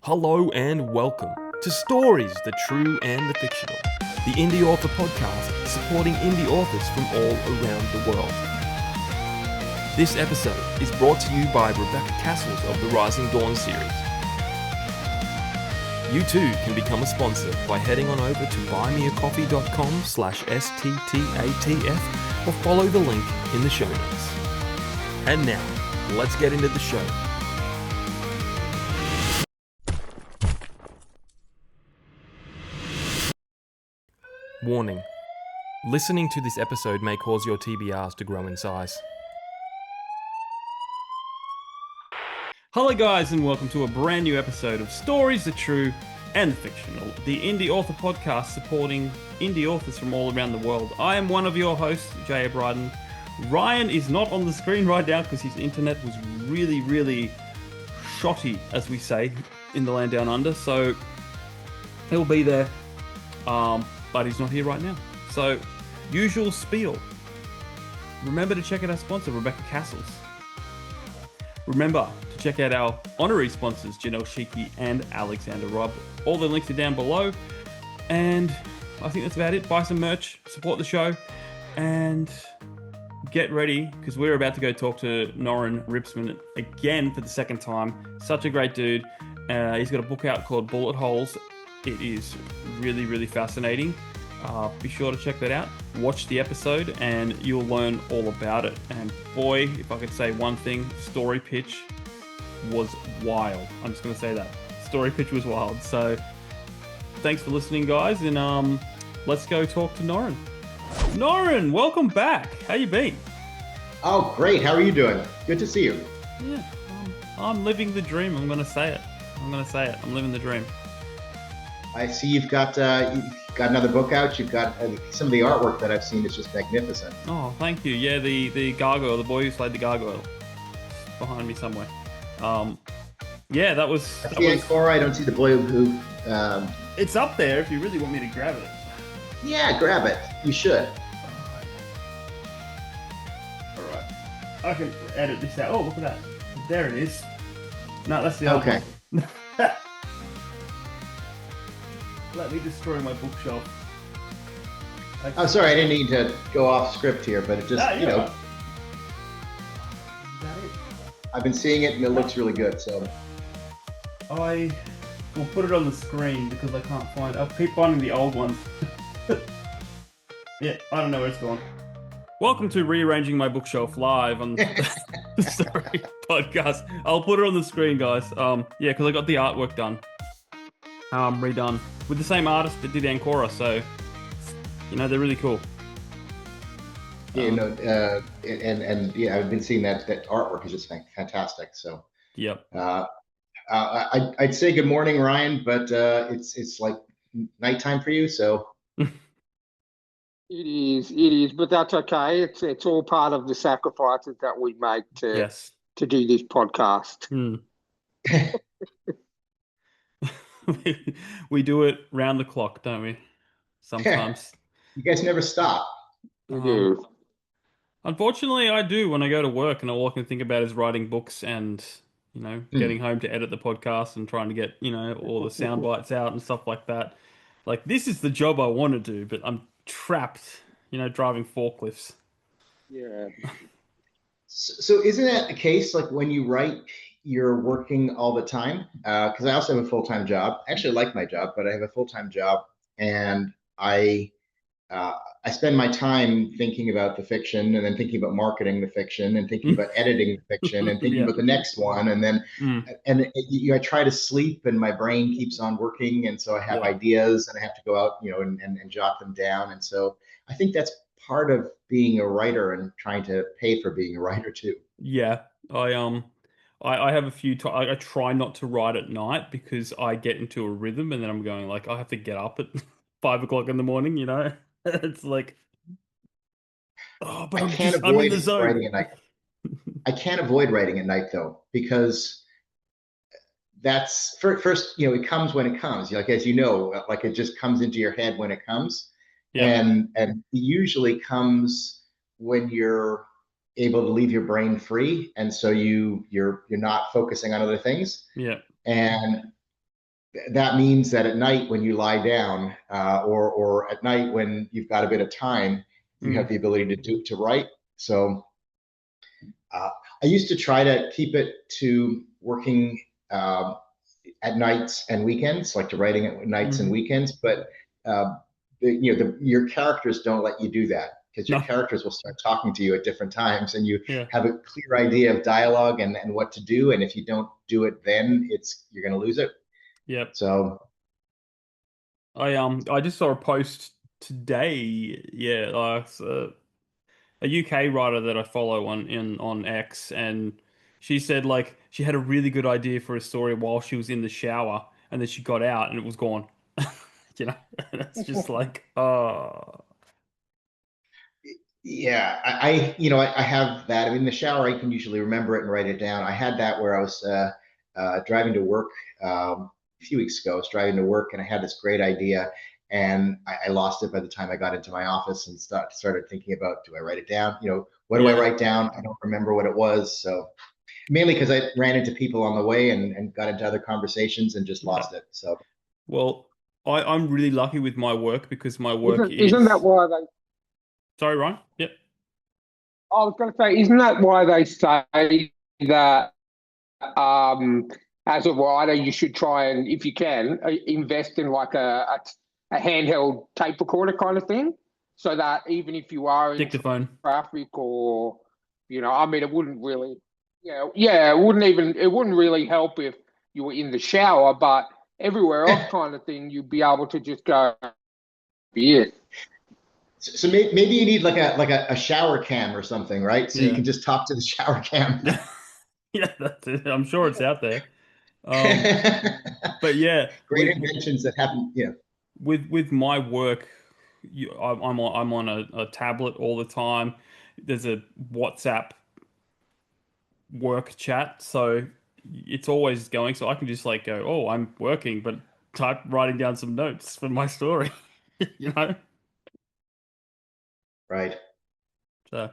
Hello and welcome to Stories, the True and the Fictional, the indie author podcast supporting indie authors from all around the world. This episode is brought to you by Rebecca Kearsells of the Rising Dawn series. You too can become a sponsor by heading on over to buymeacoffee.com/STTATF or follow the link in the show notes. And now, let's get into the show. Warning. Listening to this episode may cause your TBRs to grow in size. Hello guys and welcome to a brand new episode of Stories, the True and the Fictional, the indie author podcast supporting indie authors from all around the world. I am one of your hosts, Jay O'Brien. Ryan is not on the screen right now because his internet was really shotty, as we say, in the land down under, so he'll be there. But he's not here right now. So, usual spiel. Remember to check out our sponsor, Rebecca Kearsells. Remember to check out our honorary sponsors, Janelle Schiecke and Alexander Robb. All the links are down below. And I think that's about it. Buy some merch, support the show, and get ready, because we're about to go talk to Norrin Ripsman again for the second time. Such a great dude. He's got a book out called Bullet Holes. It is really fascinating. Be sure to check that out. Watch the episode and you'll learn all about it. And boy, if I could say one thing, story pitch was wild. I'm just going to say that. Story pitch was wild. So thanks for listening, guys. And let's go talk to Norrin. Norrin, welcome back. How you been? Oh, great. How are you doing? Good to see you. Yeah, I'm living the dream. I'm going to say it. I'm living the dream. I see you've got another book out. You've got some of the artwork that I've seen is just magnificent. Oh, thank you. Yeah, the gargoyle, the boy who slayed the gargoyle, behind me somewhere. Yeah, that was. I see Ancora. I don't see the boy who. It's up there if you really want me to grab it. Yeah, grab it. You should. All right. I can edit this out. Oh, look at that. There it is. No, that's the other okay. one. Let me destroy my bookshelf. Oh, sorry, I didn't need to go off script here, but it just, Is that it? I've been seeing it and it looks really good, so. I will put it on the screen because I can't find. I'll keep finding the old ones. Yeah, I don't know where it's gone. Welcome to Rearranging My Bookshelf live on the Story podcast. I'll put it on the screen, guys. Yeah, because I got the artwork done. Redone with the same artist that did Ancora, so they're really cool. Yeah, and yeah, I've been seeing that artwork is just fantastic. So yep. I'd say good morning, Ryan, but it's like nighttime for you, so. It is, but that's okay. It's all part of the sacrifices that we make to do this podcast. We do it round the clock, don't we? Sometimes. You guys never stop. We do. Unfortunately, I do when I go to work, and all I can think about is writing books and getting home to edit the podcast and trying to get all the sound bites out and stuff like that. Like, this is the job I want to do, but I'm trapped, driving forklifts. Yeah. So isn't that the case? Like when you write, you're working all the time? Because I also have a full-time job. I actually like my job, but I have a full-time job, and I spend my time thinking about the fiction, and then thinking about marketing the fiction, and thinking about editing the fiction, and thinking about the next one, and then I try to sleep, and my brain keeps on working, and so I have ideas, and I have to go out, and jot them down, and so I think that's part of being a writer and trying to pay for being a writer too. Yeah, I have a few times. I try not to write at night because I get into a rhythm, and then I'm going like I have to get up at 5 o'clock in the morning. It's like, oh, but I'm in the zone. Writing at night. I can't avoid writing at night though, because that's first. It comes when it comes. Like as like it just comes into your head when it comes, and it usually comes when you're able to leave your brain free, and so you're not focusing on other things. Yeah. And that means that at night when you lie down, or at night when you've got a bit of time, you have the ability to write. So I used to try to keep it to working at nights and weekends, like to writing at nights and weekends. But your characters don't let you do that, because your characters will start talking to you at different times, and you have a clear idea of dialogue and what to do. And if you don't do it, then you're going to lose it. Yep. So I just saw a post today. Yeah, a UK writer that I follow on X, and she said like she had a really good idea for a story while she was in the shower, and then she got out and it was gone. You know, it's just like, oh. Yeah, I have that. I mean, in the shower, I can usually remember it and write it down. I had that where I was driving to work a few weeks ago. I was driving to work and I had this great idea, and I lost it by the time I got into my office and started thinking about, do I write it down? What do I write down? I don't remember what it was. So mainly because I ran into people on the way and got into other conversations and just lost it. So, well, I'm really lucky with my work, because my work isn't that why they? Sorry, Ryan. Yep. I was going to say, isn't that why they say that as a writer, you should try and, if you can, invest in like a handheld tape recorder kind of thing, so that even if you are in dictaphone traffic, or I mean, it wouldn't really, it wouldn't really help if you were in the shower, but everywhere else kind of thing, you'd be able to just go, yeah. So maybe you need like a shower cam or something, right? So you can just talk to the shower cam. Yeah, that's it. I'm sure it's out there. But yeah, great inventions that happen. Yeah. With my work, I'm on a tablet all the time. There's a WhatsApp work chat, so it's always going. So I can just like go, oh, I'm working, but writing down some notes for my story. Right. So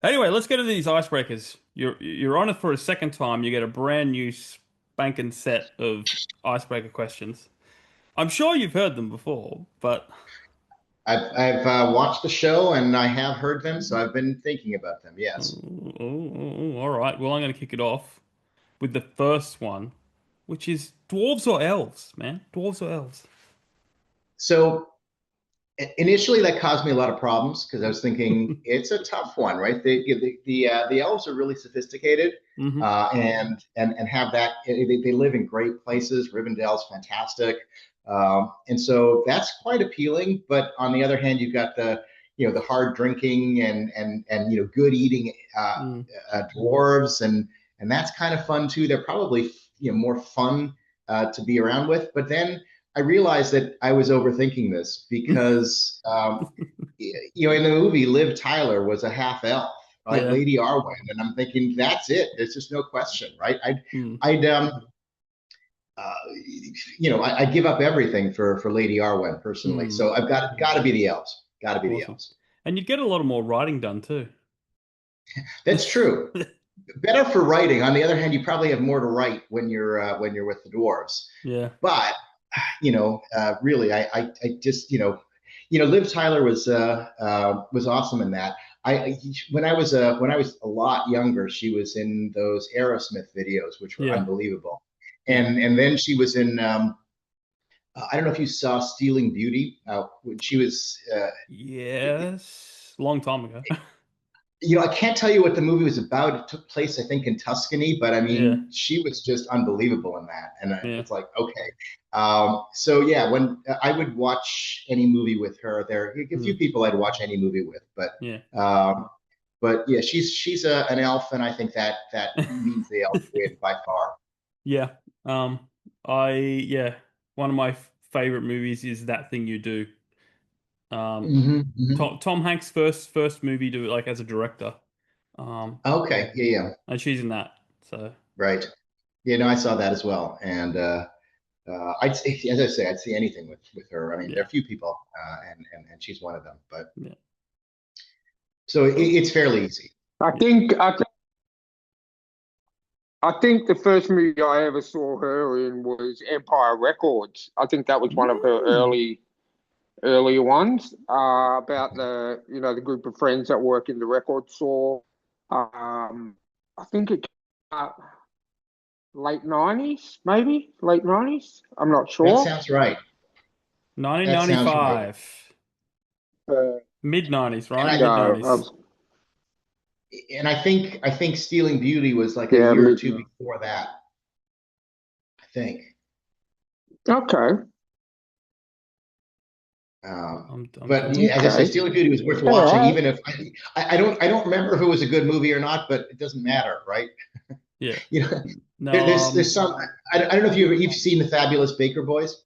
anyway, let's get into these icebreakers. You're on it for a second time. You get a brand new spanking set of icebreaker questions. I'm sure you've heard them before, but I've watched the show and I have heard them, so I've been thinking about them. Yes. All right. Well, I'm going to kick it off with the first one, which is dwarves or elves, man. Dwarves or elves. So initially, that caused me a lot of problems, because I was thinking it's a tough one, right? The elves are really sophisticated, and have that. They live in great places. Rivendell's fantastic, and so that's quite appealing. But on the other hand, you've got the hard drinking and good eating dwarves, and that's kind of fun too. They're probably more fun to be around with. But then I realized that I was overthinking this, because, in the movie, Liv Tyler was a half elf, right? Yeah. Lady Arwen. And I'm thinking, that's it. There's just no question, right? I'd give up everything for Lady Arwen personally. So I've got to be the elves. Got to be the elves. And you'd get a lot more writing done too. That's true. Better for writing. On the other hand, you probably have more to write when you're with the dwarves. Yeah. But really, I just Liv Tyler was awesome in that. When I was a lot younger, she was in those Aerosmith videos, which were unbelievable, and then she was in I don't know if you saw Stealing Beauty. When she was yes, long time ago. I can't tell you what the movie was about. It took place, I think, in Tuscany, but I mean, she was just unbelievable in that. And it's like, okay. So yeah, when I would watch any movie with her, there are a few people I'd watch any movie with, but yeah, she's an elf, and I think that means the elf win by far. Yeah. One of my favorite movies is That Thing You Do. Tom Hanks' first movie to as a director. Okay, yeah, and she's in that. So right, I saw that as well, and I'd say, as I say, I'd see anything with her. I mean, there are a few people, and she's one of them. But so it's fairly easy. I think I think the first movie I ever saw her in was Empire Records. I think that was one of her Mm. earlier ones, about the group of friends that work in the record store. I think it came out late 90s, maybe late 90s. I'm not That sure. sounds right. That sounds right. 1995. Uh, Mid 90s, And right? I Mid no, 90s. and I think Stealing Beauty was like a yeah, year or two before that. I think. okay, I'm But doing yeah, it. as I say, okay, Stealing Beauty was worth all watching, right. even if I don't remember if it was a good movie or not, but it doesn't matter, right? Yeah. You know, No, there's some. I don't know if you've seen the Fabulous Baker Boys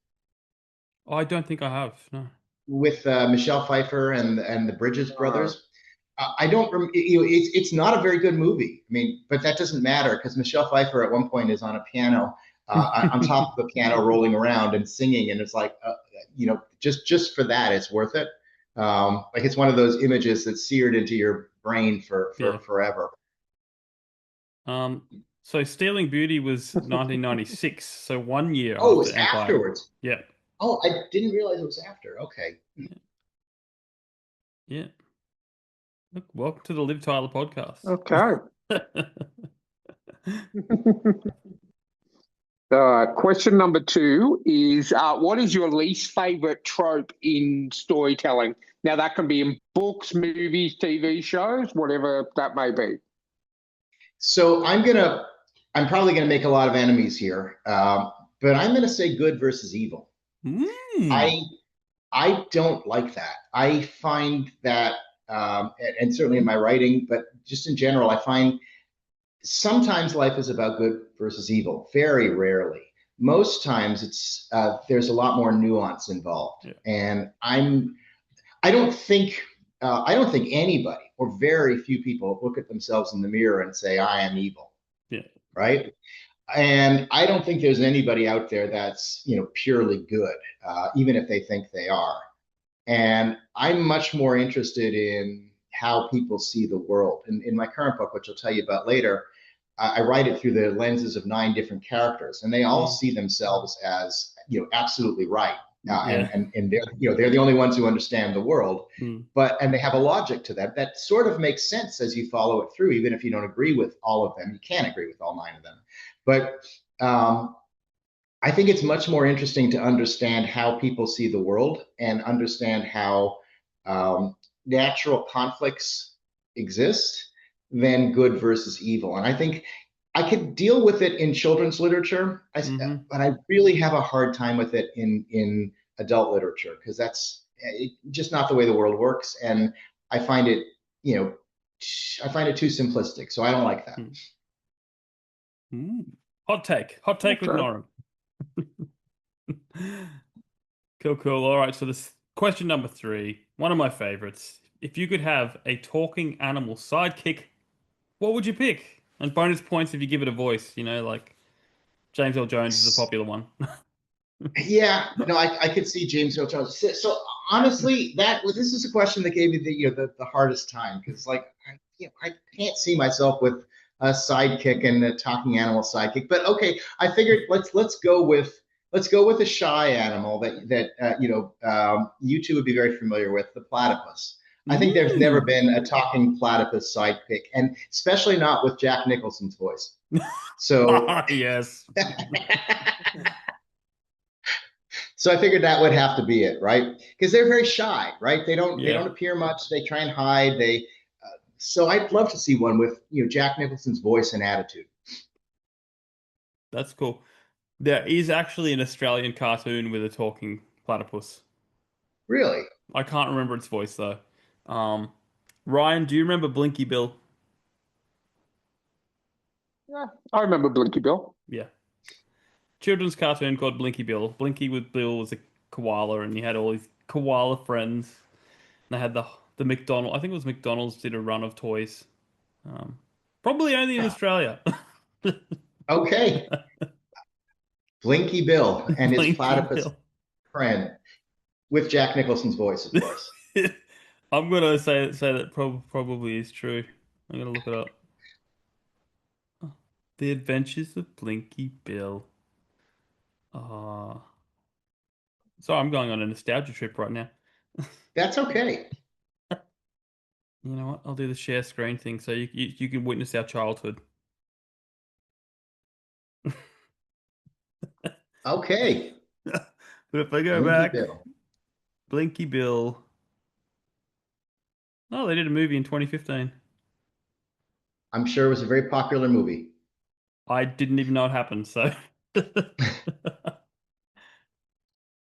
I don't think I have. No. with Michelle Pfeiffer and the Bridges Uh, brothers. I don't. It's not a very good movie. I mean, but that doesn't matter because Michelle Pfeiffer at one point is on a piano, on top of the piano, rolling around and singing, and it's like, just for that, it's worth it. Like it's one of those images that's seared into your brain for Yeah. forever. Um, so Stealing Beauty was 1996, so 1 year Oh, it after was Empire. afterwards. Yeah. Oh, I didn't realize it was after. Okay. Yeah. Yeah. Look, welcome to the Liv Tyler podcast. okay. Question number two is, what is your least favorite trope in storytelling? Now, that can be in books, movies, TV shows, whatever that may be. So I'm probably gonna make a lot of enemies here, but I'm gonna say good versus evil. Mm. I I don't like that. I find that, and certainly in my writing, but just in general, I find sometimes life is about good versus evil. Very rarely. Most times, there's a lot more nuance involved, Yeah. and I don't think anybody or very few people look at themselves in the mirror and say, I am evil, Yeah. right? And I don't think there's anybody out there that's, purely good, even if they think they are. And I'm much more interested in how people see the world. In my current book, which I'll tell you about later, I write it through the lenses of 9 different characters, and they all Mm. see themselves as, absolutely right. Yeah. And they're the only ones who understand the world, Mm. and they have a logic to that that sort of makes sense as you follow it through, even if you don't agree with all of them. You can't agree with all 9 of them, but I think it's much more interesting to understand how people see the world and understand how natural conflicts exist than good versus evil. And I think I could deal with it in children's literature, Mm-hmm. but I really have a hard time with it in adult literature because that's just not the way the world works. And I find it, you know, I find it too simplistic. So I don't like that. Mm. Mm. Hot take. Hot take with Okay. Norrin. Cool, cool. All right, so this question number 3, one of my favorites. If you could have a talking animal sidekick, what would you pick? And bonus points if you give it a voice, like James L. Jones is a popular one. Yeah, no, I could see James Earl Jones. So honestly, this is a question that gave me the hardest time because like I can't see myself with a sidekick and a talking animal sidekick. But okay, I figured let's go with a shy animal that you two would be very familiar with, the platypus. I think there's never Mm. been a talking platypus sidekick, and especially not with Jack Nicholson's voice. So Yes. So I figured that would have to be it, right? Because they're very shy, right? They don't Yeah, appear much. They try and hide. So I'd love to see one with Jack Nicholson's voice and attitude. that's cool. There is actually an Australian cartoon with a talking platypus. Really? I can't remember its voice though. Um, Ryan, do you remember Blinky Bill? Yeah, I remember Blinky Bill. Yeah. Children's cartoon called Blinky Bill. Blinky with Bill was a koala, and he had all his koala friends. And they had the McDonald. I think it was McDonald's did a run of toys. Um, Probably only in Huh. Australia. Okay. Blinky Bill and his Blinky platypus Bill. friend with Jack Nicholson's voice, of course. I'm gonna say that probably is true. I'm gonna look it up. The Adventures of Blinky Bill. Uh, so I'm going on a nostalgia trip right now. That's okay. You know what? I'll do the share screen thing so you can witness our childhood. Okay. But if I go Blinky back, Bill. Blinky Bill. Oh, they did a movie in 2015. I'm sure it was a very popular movie. I didn't even know it happened, so there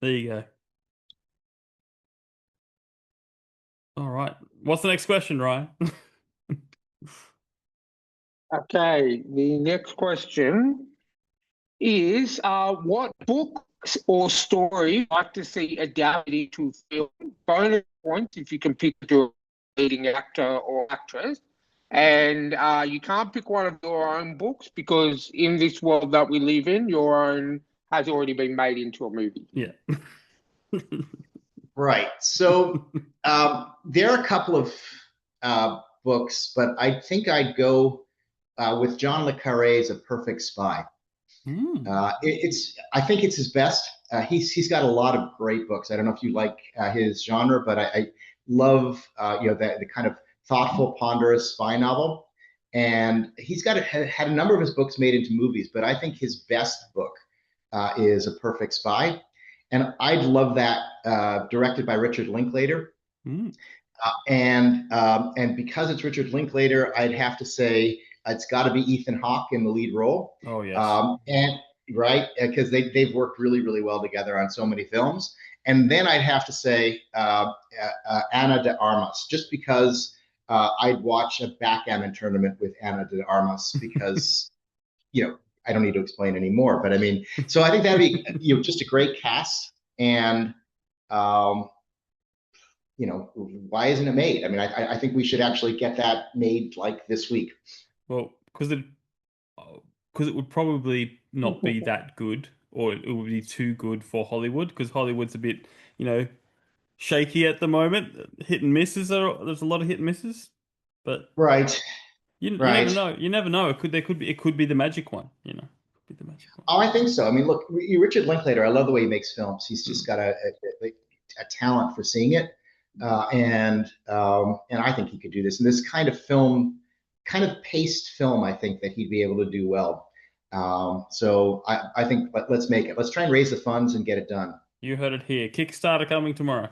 you go. All right. What's the next question, Ryan? Okay, the next question is what books or story would you like to see adapted into film? Bonus points if you can pick your leading actor or actress. And you can't pick one of your own books because in this world that we live in, your own has already been made into a movie. Yeah. Right. So there are a couple of books, but I think I'd go with John le Carre's A Perfect Spy. I think it's his best. He's got a lot of great books. I don't know if you like his genre, but I love the kind of thoughtful, ponderous spy novel. And he's had a number of his books made into movies, but I think his best book is A Perfect Spy, and I'd love that directed by Richard Linklater. Mm. And because it's Richard Linklater, I'd have to say it's got to be Ethan Hawke in the lead role. Oh, yes. And right, because they've worked really, really well together on so many films. And then I'd have to say Ana de Armas, just because I'd watch a backgammon tournament with Ana de Armas because, I don't need to explain anymore. But I mean, so I think that'd be just a great cast. And why isn't it made? I mean, I think we should actually get that made like this week. Well, because it would probably not be that good, or it would be too good for Hollywood, because Hollywood's a bit, shaky at the moment. Hit and misses there's a lot of hit and misses, but Right. you never Right. know. You never know. It could be the magic one. Could be the magic one. Oh, I think so. I mean, look, Richard Linklater. I love the way he makes films. He's just got a talent for seeing it, and I think he could do this. And this kind of film, kind of paced film, I think that he'd be able to do well. So I think let's make it. Let's try and raise the funds and get it done. You heard it here. Kickstarter coming tomorrow.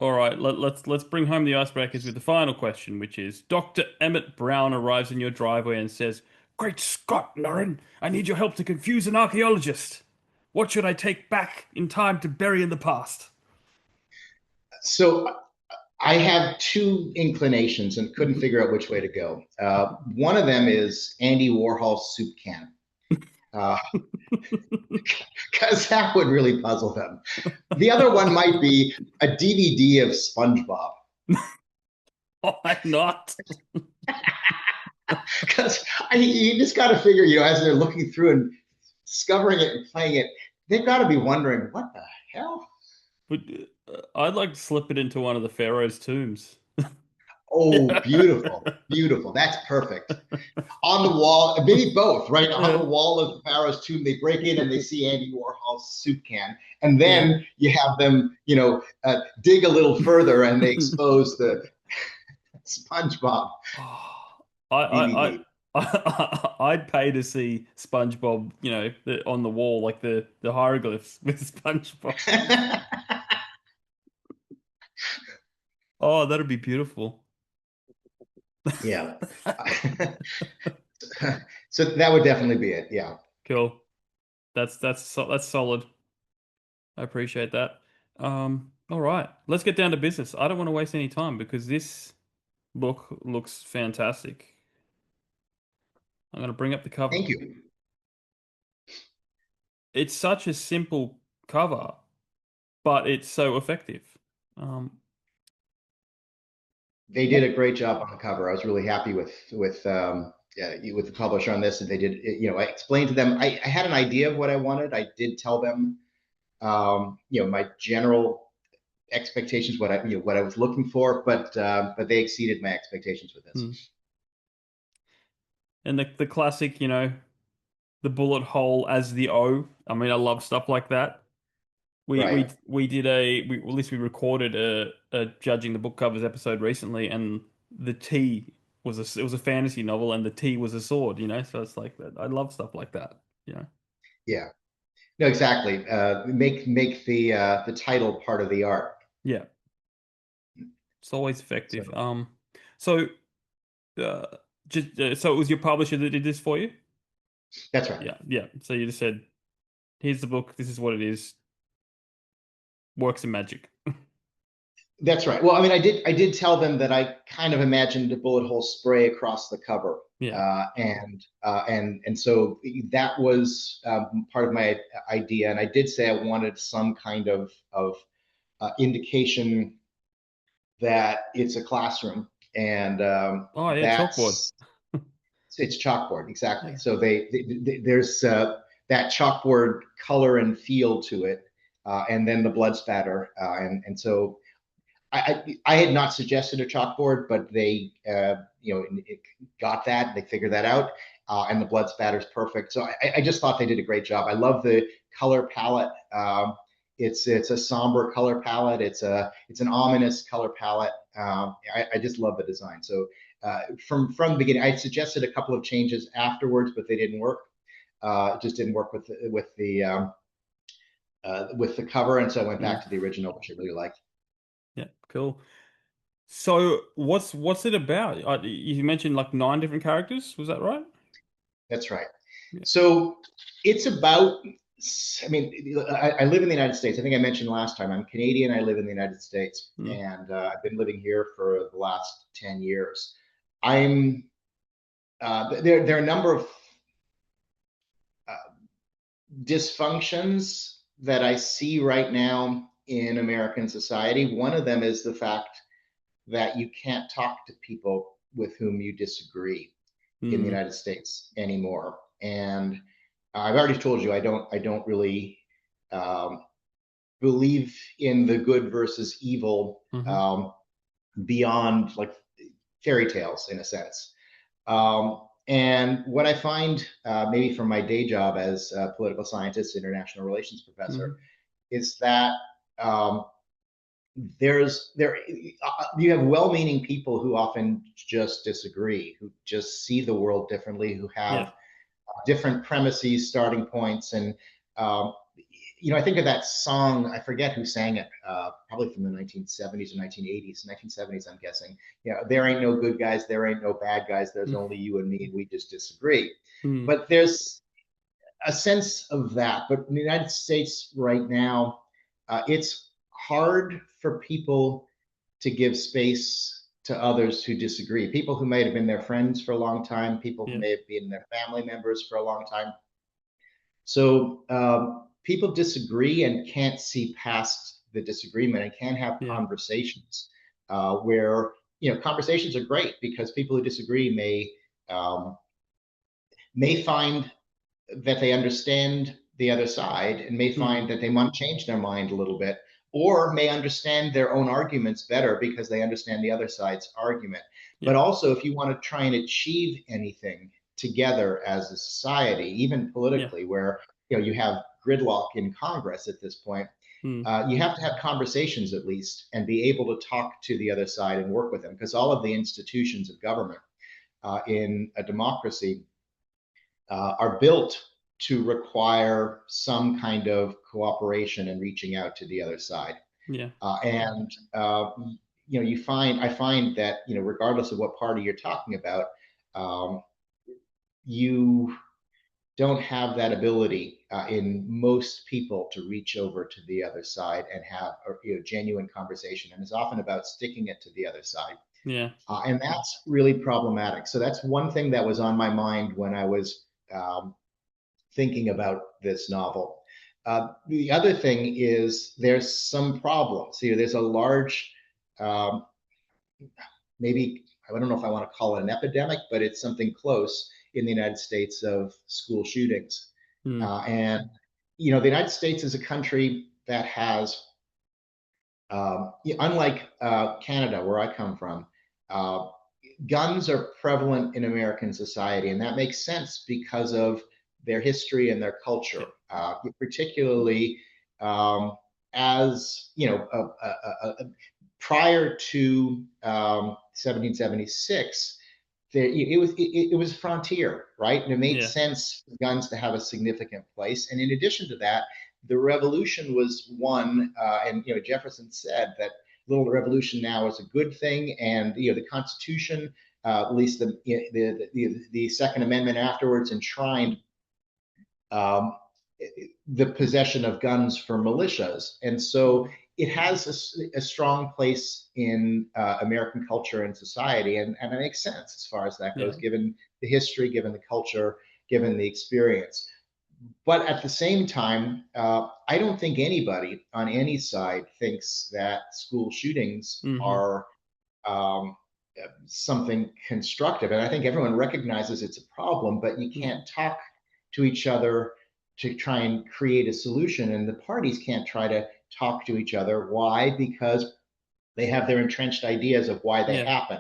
All right, let's bring home the icebreakers with the final question, which is Dr. Emmett Brown arrives in your driveway and says, "Great Scott, Norrin, I need your help to confuse an archaeologist. What should I take back in time to bury in the past?" So I have two inclinations and couldn't figure out which way to go. One of them is Andy Warhol's soup can. Because that would really puzzle them. The other one might be a DVD of SpongeBob. Why not? Because you just got to figure, as they're looking through and discovering it and playing it, they've got to be wondering, what the hell? But I'd like to slip it into one of the pharaoh's tombs. Oh, beautiful, beautiful. That's perfect. On the wall, maybe both, right? On the wall of the Pharaoh's tomb, they break in and they see Andy Warhol's soup can. And then you have them, dig a little further and they expose the SpongeBob DVD. I'd pay to see SpongeBob, on the wall, like the hieroglyphs with SpongeBob. Oh, that'd be beautiful. Yeah. So that would definitely be it. Yeah. Cool. That's solid. I appreciate that. All right, let's get down to business. I don't want to waste any time because this book looks fantastic. I'm going to bring up the cover. Thank you. It's such a simple cover, but it's so effective. They did a great job on the cover. I was really happy with the publisher on this, and they did. I explained to them. I had an idea of what I wanted. I did tell them, my general expectations, what I was looking for, but they exceeded my expectations with this. And the classic, the bullet hole as the O. I mean, I love stuff like that. We Right. we we did at least we recorded a judging the book covers episode recently, and the T it was a fantasy novel, and the T was a sword. So it's like that. I love stuff like that. Yeah. No, exactly. Make the title part of the art. Yeah, it's always So effective. So uh, just so it was your publisher that did this for you? that's right. Yeah, yeah. So you just said, "Here's the book. This is what it is. Works of magic." That's right. Well, I mean, I did tell them that I kind of imagined a bullet hole spray across the cover, Yeah. and so that was part of my idea. And I did say I wanted some kind of indication that it's a classroom, and Oh yeah, chalkboard. that's it's chalkboard exactly. Yeah. So there's that chalkboard color and feel to it, and then the blood spatter, and so I had not suggested a chalkboard, but they it got that. They figured that out, and the blood spatter is perfect. So I just thought they did a great job. I love the color palette. It's a somber color palette. It's an ominous color palette. I just love the design. So from the beginning, I suggested a couple of changes afterwards, but they didn't work. It just didn't work with the cover, and so I went Yeah. back to the original, which I really liked. Yeah. Cool. So what's it about? You mentioned like 9 different characters. Was that right? That's right. Yeah. So it's about, I mean, I live in the United States. I think I mentioned last time I'm Canadian. I live in the United States, Mm. and I've been living here for the last 10 years. I'm there are a number of uh, dysfunctions that I see right now in American society. One of them is the fact that you can't talk to people with whom you disagree in the Mm. United States anymore. And I've already told you I don't really um, believe in the good versus evil Hmm. beyond like fairy tales in a sense. And what I find, maybe from my day job as a political scientist, international relations professor, Hmm. is that um, there you have well-meaning people who often just disagree, who just see the world differently, who Yeah. have different premises, starting points, and um, I think of that song. I forget who sang it. Probably from the 1970s or 1980s, 1970s, I'm guessing. There ain't no good guys, there ain't no bad guys. There's only you and me, and we just disagree. Mm. But there's a sense of that. But in the United States right now, it's hard for people to give space to others who disagree. People who may have been their friends for a long time, people who Yeah. may have been their family members for a long time. So people disagree and can't see past the disagreement and can't have Yeah. conversations where conversations are great because people who disagree may find that they understand the other side and may Mm. find that they might change their mind a little bit or may understand their own arguments better because they understand the other side's argument. Yeah. But also, if you want to try and achieve anything together as a society, even Yeah. politically, where you have gridlock in Congress at this point, Mm. you have to have conversations at least and be able to talk to the other side and work with them because all of the institutions of government in a democracy are built to require some kind of cooperation and reaching out to the other side. Yeah. And I find that regardless of what party you're talking about, you don't have that ability in most people to reach over to the other side and have a genuine conversation. And it's often about sticking it to the other side. Yeah. And that's really problematic. So that's one thing that was on my mind when I was thinking about this novel. The other thing is there's some problems. There's a large, um, maybe, I don't know if I want to call it an epidemic, but it's something close in the United States of school shootings. Mm. And, the United States is a country that has, unlike Canada, where I come from, guns are prevalent in American society, and that makes sense because of their history and their culture, particularly as you know, prior to 1776. It was frontier, right? And it made sense for guns to have a significant place. And in addition to that, the revolution was won, and Jefferson said that little revolution now is a good thing, and the Constitution, at least the Second Amendment afterwards, enshrined the possession of guns for militias, and so it has a strong place in American culture and society, and it makes sense as far as that goes, given the history, given the culture, given the experience. But at the same time, I don't think anybody on any side thinks that school shootings are something constructive. And I think everyone recognizes it's a problem, but you can't talk to each other to try and create a solution. And the parties can't try to talk to each other. Why? Because they have their entrenched ideas of why they happen.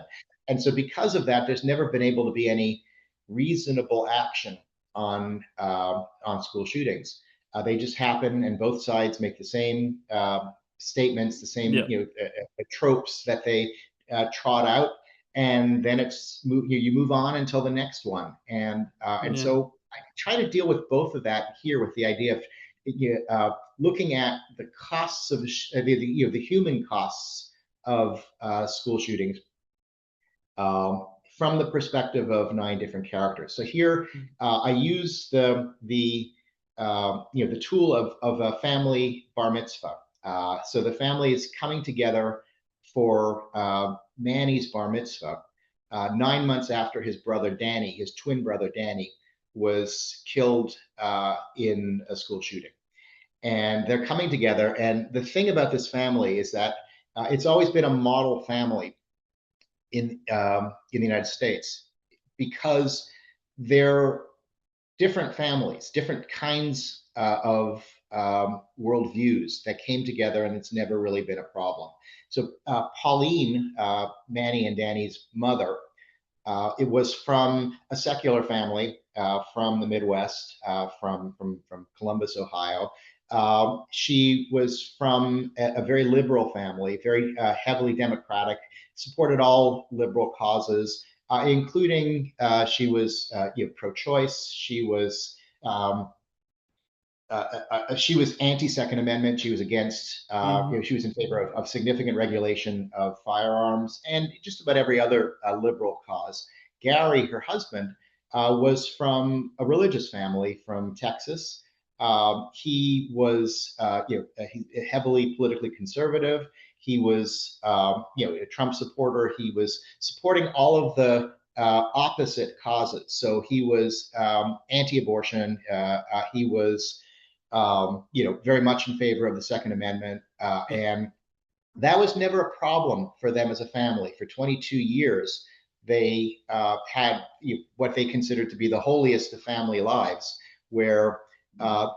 And so because of that, there's never been able to be any reasonable action on school shootings. They just happen, and both sides make the same statements, the same tropes that they trot out, and then you move on until the next one. And so I try to deal with both of that here with the idea of looking at the costs of the human costs of school shootings from the perspective of 9 different characters. So here I use the tool of a family bar mitzvah. So the family is coming together for Manny's bar mitzvah 9 months after his brother Danny, his twin brother Danny, was killed in a school shooting. And they're coming together. And the thing about this family is that it's always been a model family in the United States, because they're different families, different kinds of worldviews that came together, and it's never really been a problem. So Pauline, Manny and Danny's mother, it was from a secular family from the Midwest, from Columbus, Ohio. She was from a very liberal family, very heavily democratic, supported all liberal causes, including she was pro-choice. She was anti-Second Amendment. She was against, she was in favor of significant regulation of firearms and just about every other liberal cause. Gary, her husband, was from a religious family from Texas. He was heavily politically conservative. He was a Trump supporter. He was supporting all of the opposite causes. So he was anti-abortion. He was very much in favor of the Second Amendment, and that was never a problem for them as a family. For 22 years, they had what they considered to be the holiest of family lives, where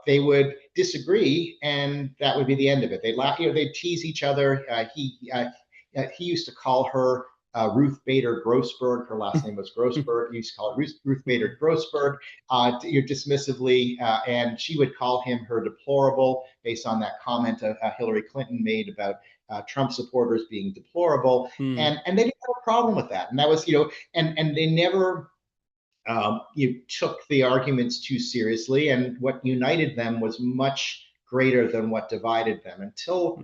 they would disagree, and that would be the end of it. They'd laugh, they'd tease each other. He used to call her Ruth Bader Grossberg. Her last name was Grossberg. He used to call her Ruth Bader Grossberg, dismissively, and she would call him her deplorable, based on that comment Hillary Clinton made about Trump supporters being deplorable, and they didn't have a problem with that. And that was, and they never took the arguments too seriously, and what united them was much greater than what divided them until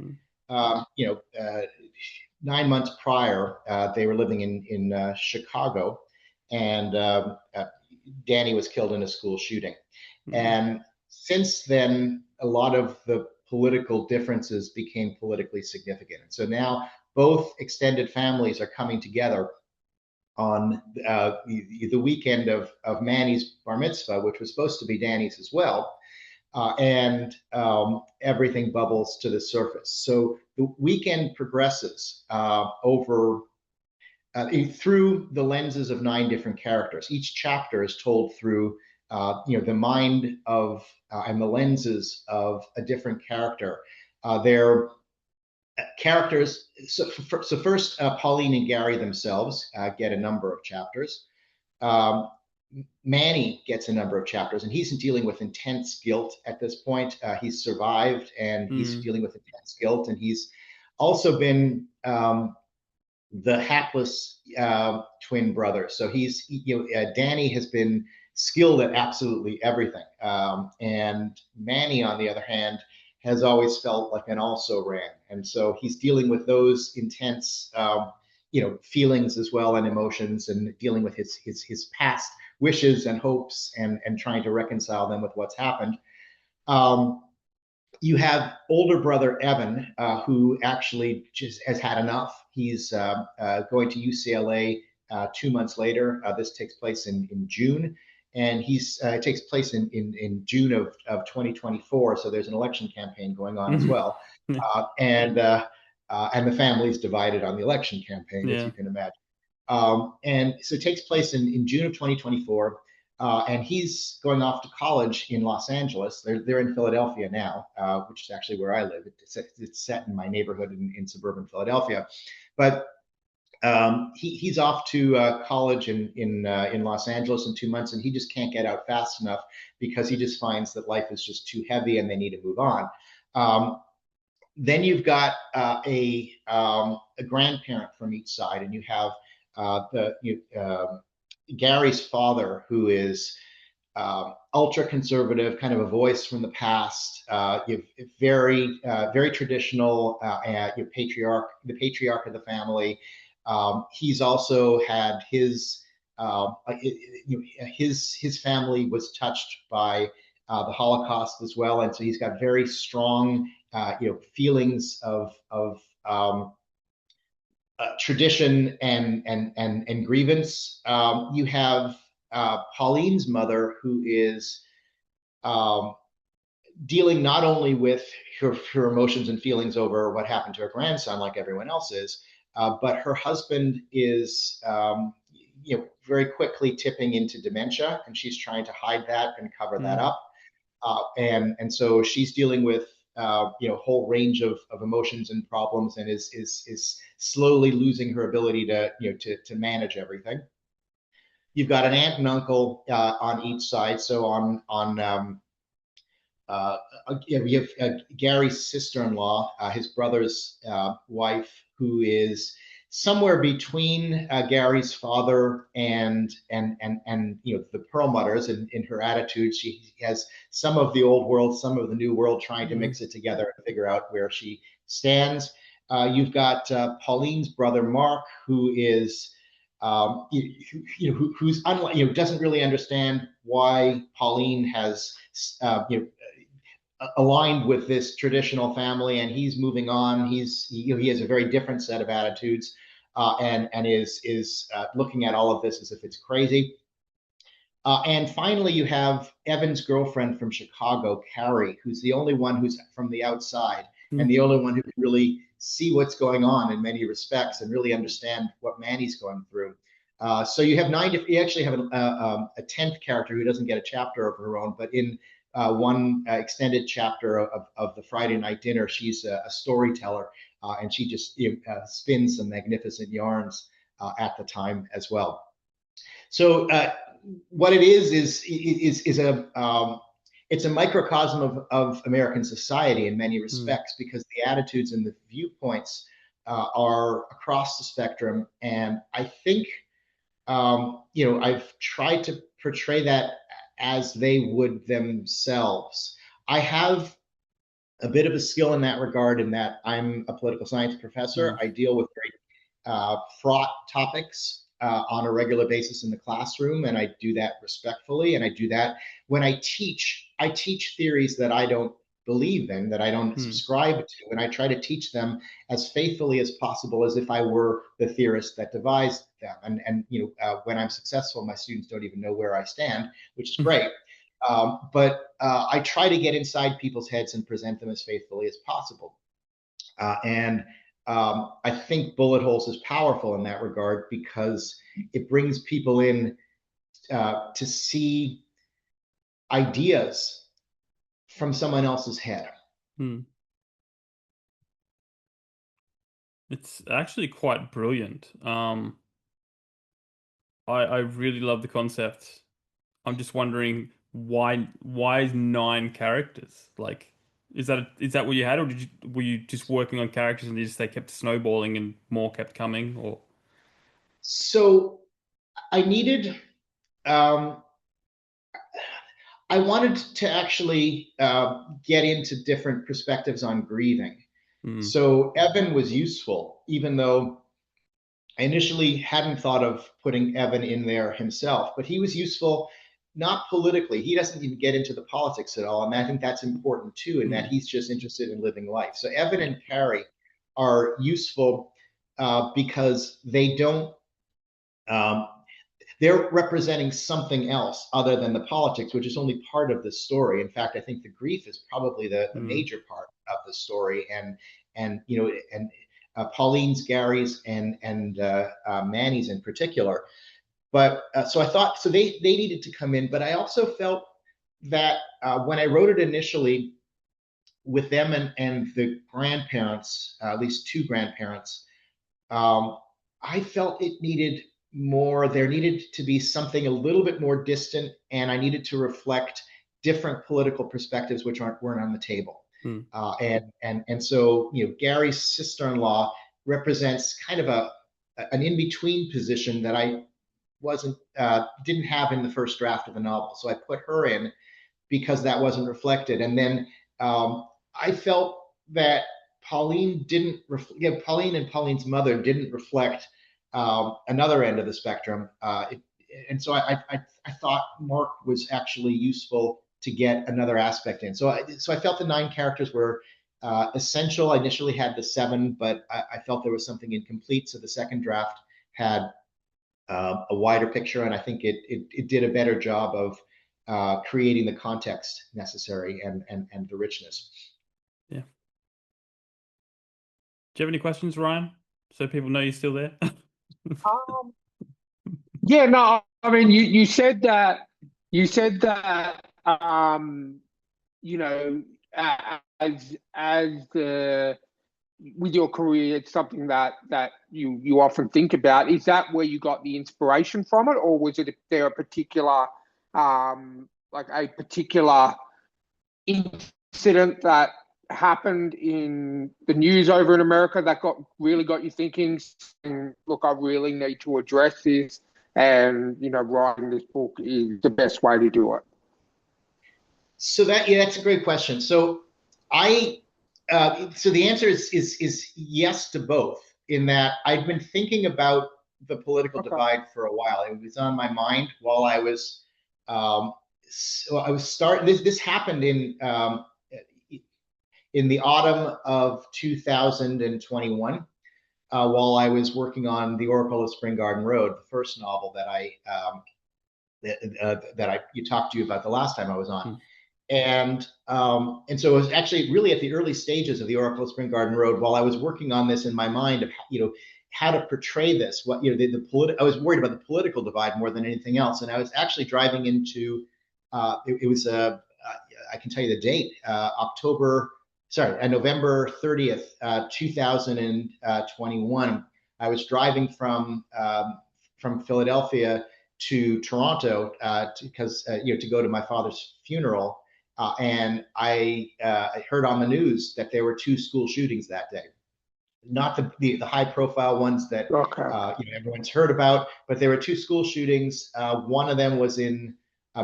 9 months prior. They were living in Chicago, and Danny was killed in a school shooting. And since then, a lot of the political differences became politically significant. And so now both extended families are coming together on the weekend of Manny's bar mitzvah, which was supposed to be Danny's as well. And everything bubbles to the surface. So the weekend progresses through the lenses of 9 different characters. Each chapter is told through the mind of and the lenses of a different character. They're characters. So first, Pauline and Gary themselves get a number of chapters. Um, Manny gets a number of chapters, and he's dealing with intense guilt at this point. He's survived, and he's dealing with intense guilt, and he's also been the hapless twin brother. So he's, Danny has been skilled at absolutely everything, and Manny, on the other hand, has always felt like an also ran, and so he's dealing with those intense, feelings as well, and emotions, and dealing with his past wishes and hopes, and trying to reconcile them with what's happened. You have older brother Evan, who actually just has had enough. He's going to UCLA 2 months later. This takes place in June, and it takes place in June of 2024. So there's an election campaign going on as well, and the family's divided on the election campaign, as you can imagine. And so it takes place in June of 2024. And he's going off to college in Los Angeles. They're in Philadelphia now, which is actually where I live. It's set in my neighborhood in suburban Philadelphia. But he's off to college in Los Angeles in 2 months, and he just can't get out fast enough because he just finds that life is just too heavy and they need to move on. Then you've got a grandparent from each side, and you have Gary's father, who is ultra conservative, kind of a voice from the past. Very traditional, the patriarch of the family. He's also had his family was touched by the Holocaust as well, and so he's got very strong feelings of tradition and grievance. You have Pauline's mother, who is dealing not only with her emotions and feelings over what happened to her grandson, like everyone else is, but her husband is very quickly tipping into dementia, and she's trying to hide that and cover that up. And so she's dealing with a whole range of emotions and problems, and is slowly losing her ability to manage everything. You've got an aunt and uncle on each side. So we have Gary's sister-in-law, his brother's wife, who is somewhere between Gary's father and the Perlmutters in her attitude. She has some of the old world, some of the new world, trying to mix it together and figure out where she stands. You've got Pauline's brother Mark, who is who's unlike, doesn't really understand why Pauline has aligned with this traditional family, and he's moving on. He has a very different set of attitudes, and is looking at all of this as if it's crazy. And finally, you have Evan's girlfriend from Chicago, Carrie, who's the only one who's from the outside, and the only one who can really see what's going on in many respects and really understand what Manny's going through. So you have you actually have a 10th character who doesn't get a chapter of her own, but in one extended chapter of the Friday night dinner, she's a storyteller, and she just spins some magnificent yarns at the time as well. So what it is it's a microcosm of American society in many respects, because the attitudes and the viewpoints are across the spectrum. And I think, I've tried to portray that as they would themselves. I have a bit of a skill in that regard, in that I'm a political science professor. I deal with very fraught topics on a regular basis in the classroom, and I do that respectfully. And I do that when I teach. I teach theories that I don't believe in, that I don't subscribe to, and I try to teach them as faithfully as possible, as if I were the theorist that devised them. And when I'm successful, my students don't even know where I stand, which is great. But I try to get inside people's heads and present them as faithfully as possible. And I think Bullet Holes is powerful in that regard, because it brings people in to see ideas from someone else's head. It's actually quite brilliant. I really love the concept. I'm just wondering why is 9 characters? Like, is that what you had, or were you just working on characters and they kept snowballing and more kept coming? Or So I needed, um, I wanted to actually get into different perspectives on grieving. mm, So Evan was useful, even though I initially hadn't thought of putting Evan in there himself, but he was useful not politically. He doesn't even get into the politics at all. And I think that's important too, in that mm, he's just interested in living life. So Evan yeah, and Carrie are useful because they don't, um, they're representing something else other than the politics, which is only part of the story. In fact, I think the grief is probably the mm, major part of the story, and you know, and Pauline's, Gary's, and Manny's in particular. But so I thought so they needed to come in, but I also felt that when I wrote it initially with them and the grandparents, at least two grandparents, um, I felt it needed more. There needed to be something a little bit more distant, and I needed to reflect different political perspectives which weren't on the table. mm, And so Gary's sister-in-law represents kind of an in-between position that I wasn't didn't have in the first draft of the novel. So I put her in because that wasn't reflected. And then I felt that Pauline and Pauline's mother didn't reflect another end of the spectrum. And so I thought Mark was actually useful to get another aspect in. So I felt the 9 characters were essential. I initially had the 7, but I felt there was something incomplete. So the second draft had a wider picture, and I think it did a better job of creating the context necessary and the richness. yeah. Do you have any questions, Ryan? So people know you're still there. Um, yeah, no, I mean, you said that, you know, as the with your career, it's something that you often think about. Is that where you got the inspiration from it, or was it there a particular like a particular incident that happened in the news over in America that really got you thinking, and look, I really need to address this, and writing this book is the best way to do it? So that's a great question. So I so the answer is yes to both. In that I've been thinking about the political Okay. divide for a while. It was on my mind while I was so I was start this happened in the autumn of 2021, while I was working on The Oracle of Spring Garden Road, the first novel that I you talked to you about the last time I was on. Mm, And so it was actually really at the early stages of The Oracle of Spring Garden Road, while I was working on this in my mind of how to portray this. What I was worried about the political divide more than anything else, and I was actually driving into it was I can tell you the date, November 30th, 2021. I was driving from Philadelphia to Toronto because to go to my father's funeral, and I heard on the news that there were 2 school shootings that day. Not the high profile ones that Okay. everyone's heard about, but there were 2 school shootings. One of them was in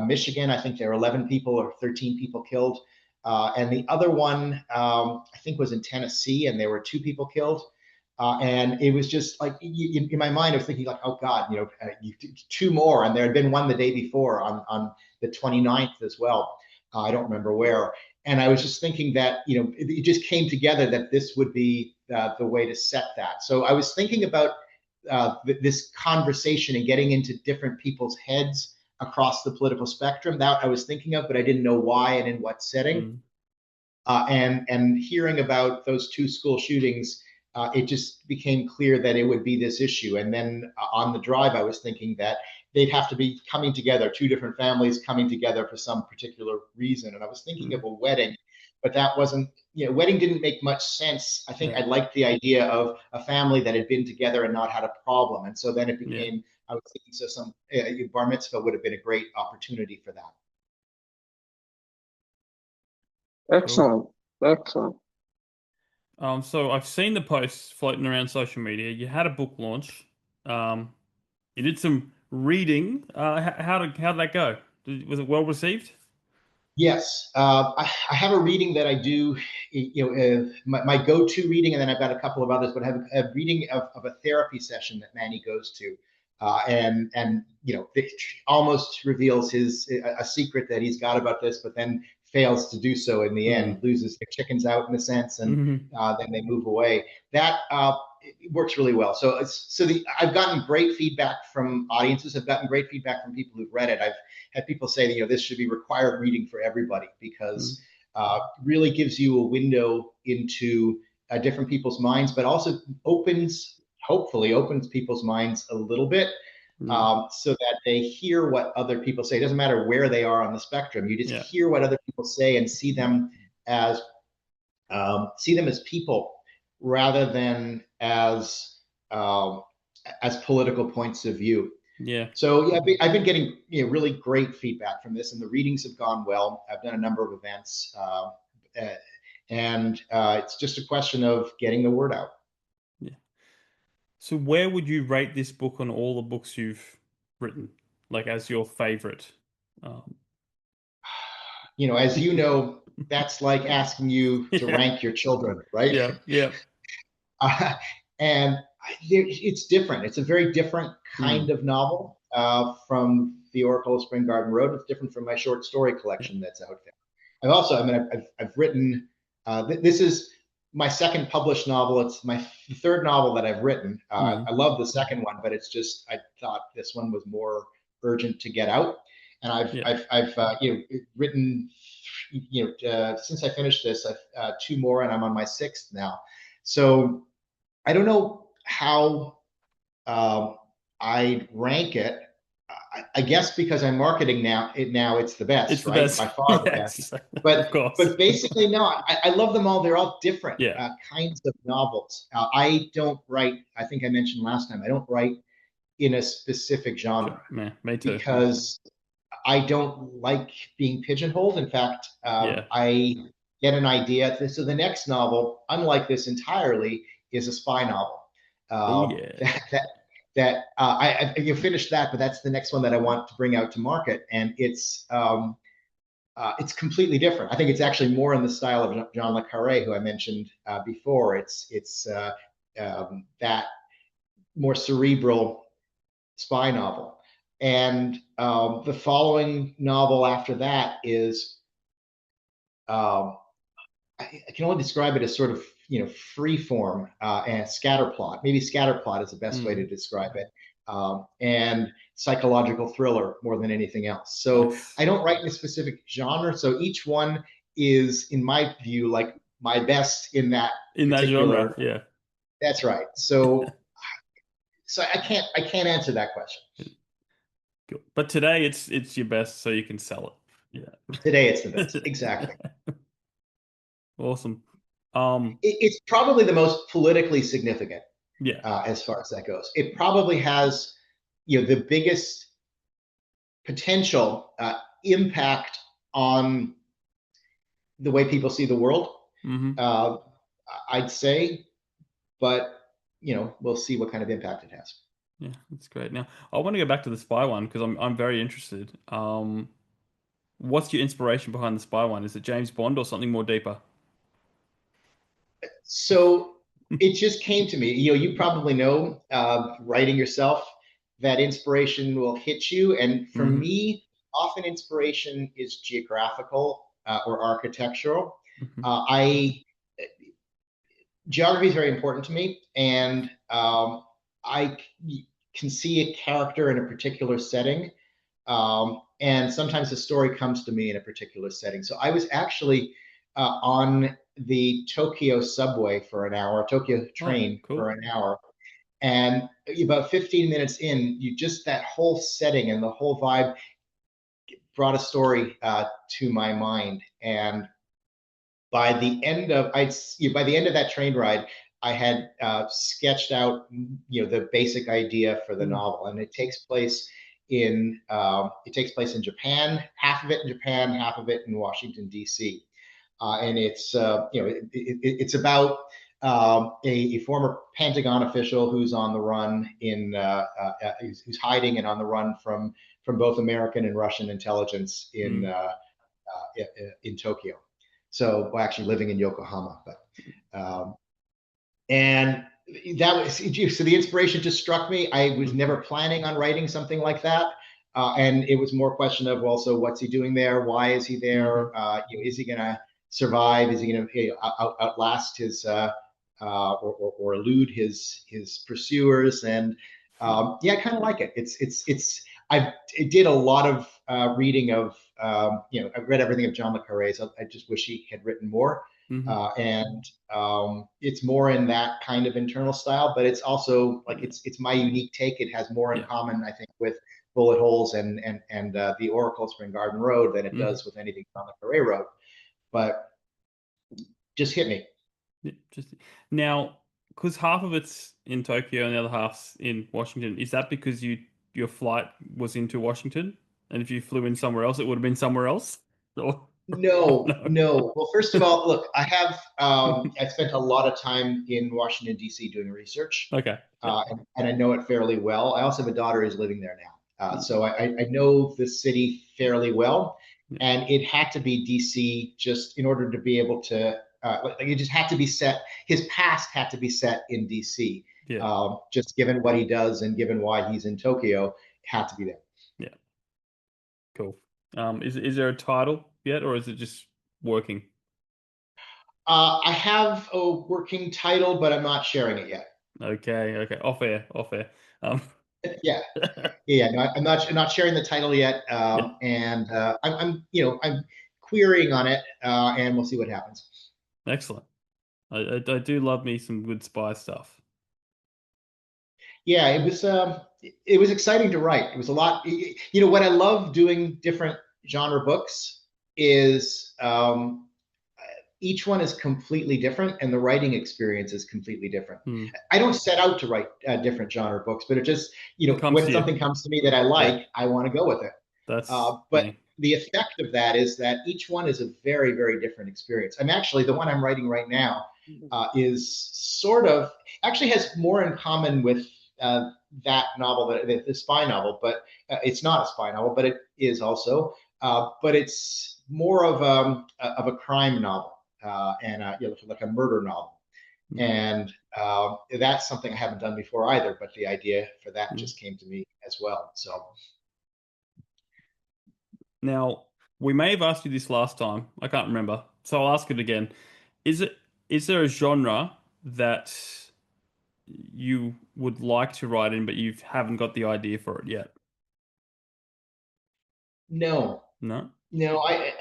Michigan. I think there were 11 people or 13 people killed. And the other one, I think, was in Tennessee, and there were 2 people killed. And it was just like in my mind, I was thinking like, oh God, 2 more. And there had been one the day before on the 29th as well. I don't remember where. And I was just thinking that, it just came together that this would be the way to set that. So I was thinking about this conversation and getting into different people's heads across the political spectrum. That I was thinking of, but I didn't know why and in what setting. mm, And hearing about those 2 school shootings, it just became clear that it would be this issue. And then on the drive, I was thinking that they'd have to be coming together, two different families coming together for some particular reason. And I was thinking of a wedding, but that wasn't, wedding didn't make much sense. I think I liked the idea of a family that had been together and not had a problem. And so then it became, I was thinking, so some bar mitzvah would have been a great opportunity for that. Excellent. Excellent. So I've seen the posts floating around social media. You had a book launch. You did some reading. How did that go? Was it well received? Yes, I have a reading that I do. My go-to reading, and then I've got a couple of others. But I have a reading of a therapy session that Manny goes to, and it almost reveals a secret that he's got about this, but then fails to do so in the end, loses the chickens out in a sense, and then they move away. That it works really well. So I've gotten great feedback from audiences. I've gotten great feedback from people who've read it. I've had people say, this should be required reading for everybody, because really gives you a window into different people's minds, but also hopefully opens people's minds a little bit. So that they hear what other people say. It doesn't matter where they are on the spectrum. You just hear what other people say and see them as people rather than as political points of view. Yeah. So I've been getting really great feedback from this, and the readings have gone well. I've done a number of events, and it's just a question of getting the word out. So where would you rate this book on all the books you've written, like as your favorite? As you know, that's like asking you to rank your children, right? Yeah. And it's different. It's a very different kind of novel from The Oracle of Spring Garden Road. It's different from my short story collection that's out there. I've written, this is my second published novel. It's my third novel that I've written. I love the second one, but it's just, I thought this one was more urgent to get out. And I've written, since I finished this, I've two more, and I'm on my sixth now. So I don't know how I'd rank it. I guess because I'm marketing now, it's the best. It's the right? best. By far the best. But basically, no, I love them all. They're all different kinds of novels. I don't write, I think I mentioned last time, I don't write in a specific genre. Yeah, me too. Because I don't like being pigeonholed. In fact, I get an idea. So the next novel, unlike this entirely, is a spy novel. You finished that, but that's the next one that I want to bring out to market, and it's completely different. I think it's actually more in the style of John le Carré, who I mentioned before. It's that more cerebral spy novel, and the following novel after that is I can only describe it as sort of free form and scatterplot. Maybe scatterplot is the best way to describe it, and psychological thriller more than anything else. So I don't write in a specific genre. So each one is, in my view, like my best in that genre. Yeah, that's right. So I can't answer that question. Good. But today it's your best, so you can sell it. Yeah. Today it's the best. Exactly. Awesome. It's probably the most politically significant. Yeah. As far as that goes, it probably has, the biggest potential impact on the way people see the world. I'd say, but we'll see what kind of impact it has. Yeah, that's great. Now, I want to go back to the spy one because I'm very interested. What's your inspiration behind the spy one? Is it James Bond or something more deeper? So it just came to me. You probably know, writing yourself, that inspiration will hit you. And for me, often inspiration is geographical or architectural. Geography is very important to me, and I can see a character in a particular setting, and sometimes the story comes to me in a particular setting. So I was actually on the Tokyo subway for an hour, Tokyo train for an hour, And about 15 minutes in, that whole setting and the whole vibe brought a story to my mind. And by the end of that train ride, I had sketched out the basic idea for the novel, and it takes place in Japan, half of it in Japan, half of it in Washington D.C. And it's it's about a former Pentagon official who's on the run who's hiding and on the run from both American and Russian intelligence in Tokyo. So, well, actually living in Yokohama, but and that was so the inspiration just struck me. I was never planning on writing something like that. And it was more a question of, well, so what's he doing there? Why is he there? Is he going to survive? Is he going to outlast his or elude his pursuers? And I kind of like it. I did a lot of reading of I've read everything of John le Carré's. I just wish he had written more. And it's more in that kind of internal style, but it's also like it's my unique take. It has more in common, I think, with Bullet Holes and the Oracle Spring Garden Road than it does with anything John le Carré wrote. But just hit me. Now, because half of it's in Tokyo and the other half's in Washington, is that because your flight was into Washington, and if you flew in somewhere else, it would have been somewhere else? Or... No. Well, first of all, look, I have I spent a lot of time in Washington D.C. doing research. Okay. And I know it fairly well. I also have a daughter who's living there now, so I know the city fairly well. And it had to be D.C. just in order to be able to. It just had to be set. His past had to be set in D.C. Just given what he does and given why he's in Tokyo, it had to be there. Yeah. Cool. Is there a title yet, or is it just working? I have a working title, but I'm not sharing it yet. Okay. Off air. Yeah. No, I'm not sharing the title yet, and I'm querying on it, and we'll see what happens. Excellent. I do love me some good spy stuff. Yeah, it was exciting to write. It was a lot. What I love doing different genre books is each one is completely different, and the writing experience is completely different. I don't set out to write different genre books, but it just when something comes to me that I like, I want to go with it. But the effect of that is that each one is a very, very different experience. I'm actually the one I'm writing right now is sort of actually has more in common with that novel, the spy novel, but it's not a spy novel, but it is also. But it's more of a crime novel and like a murder novel. And that's something I haven't done before either. But the idea for that just came to me as well. So. Now, we may have asked you this last time. I can't remember. So I'll ask it again. Is there a genre that you would like to write in, but you haven't got the idea for it yet? No. No? No, I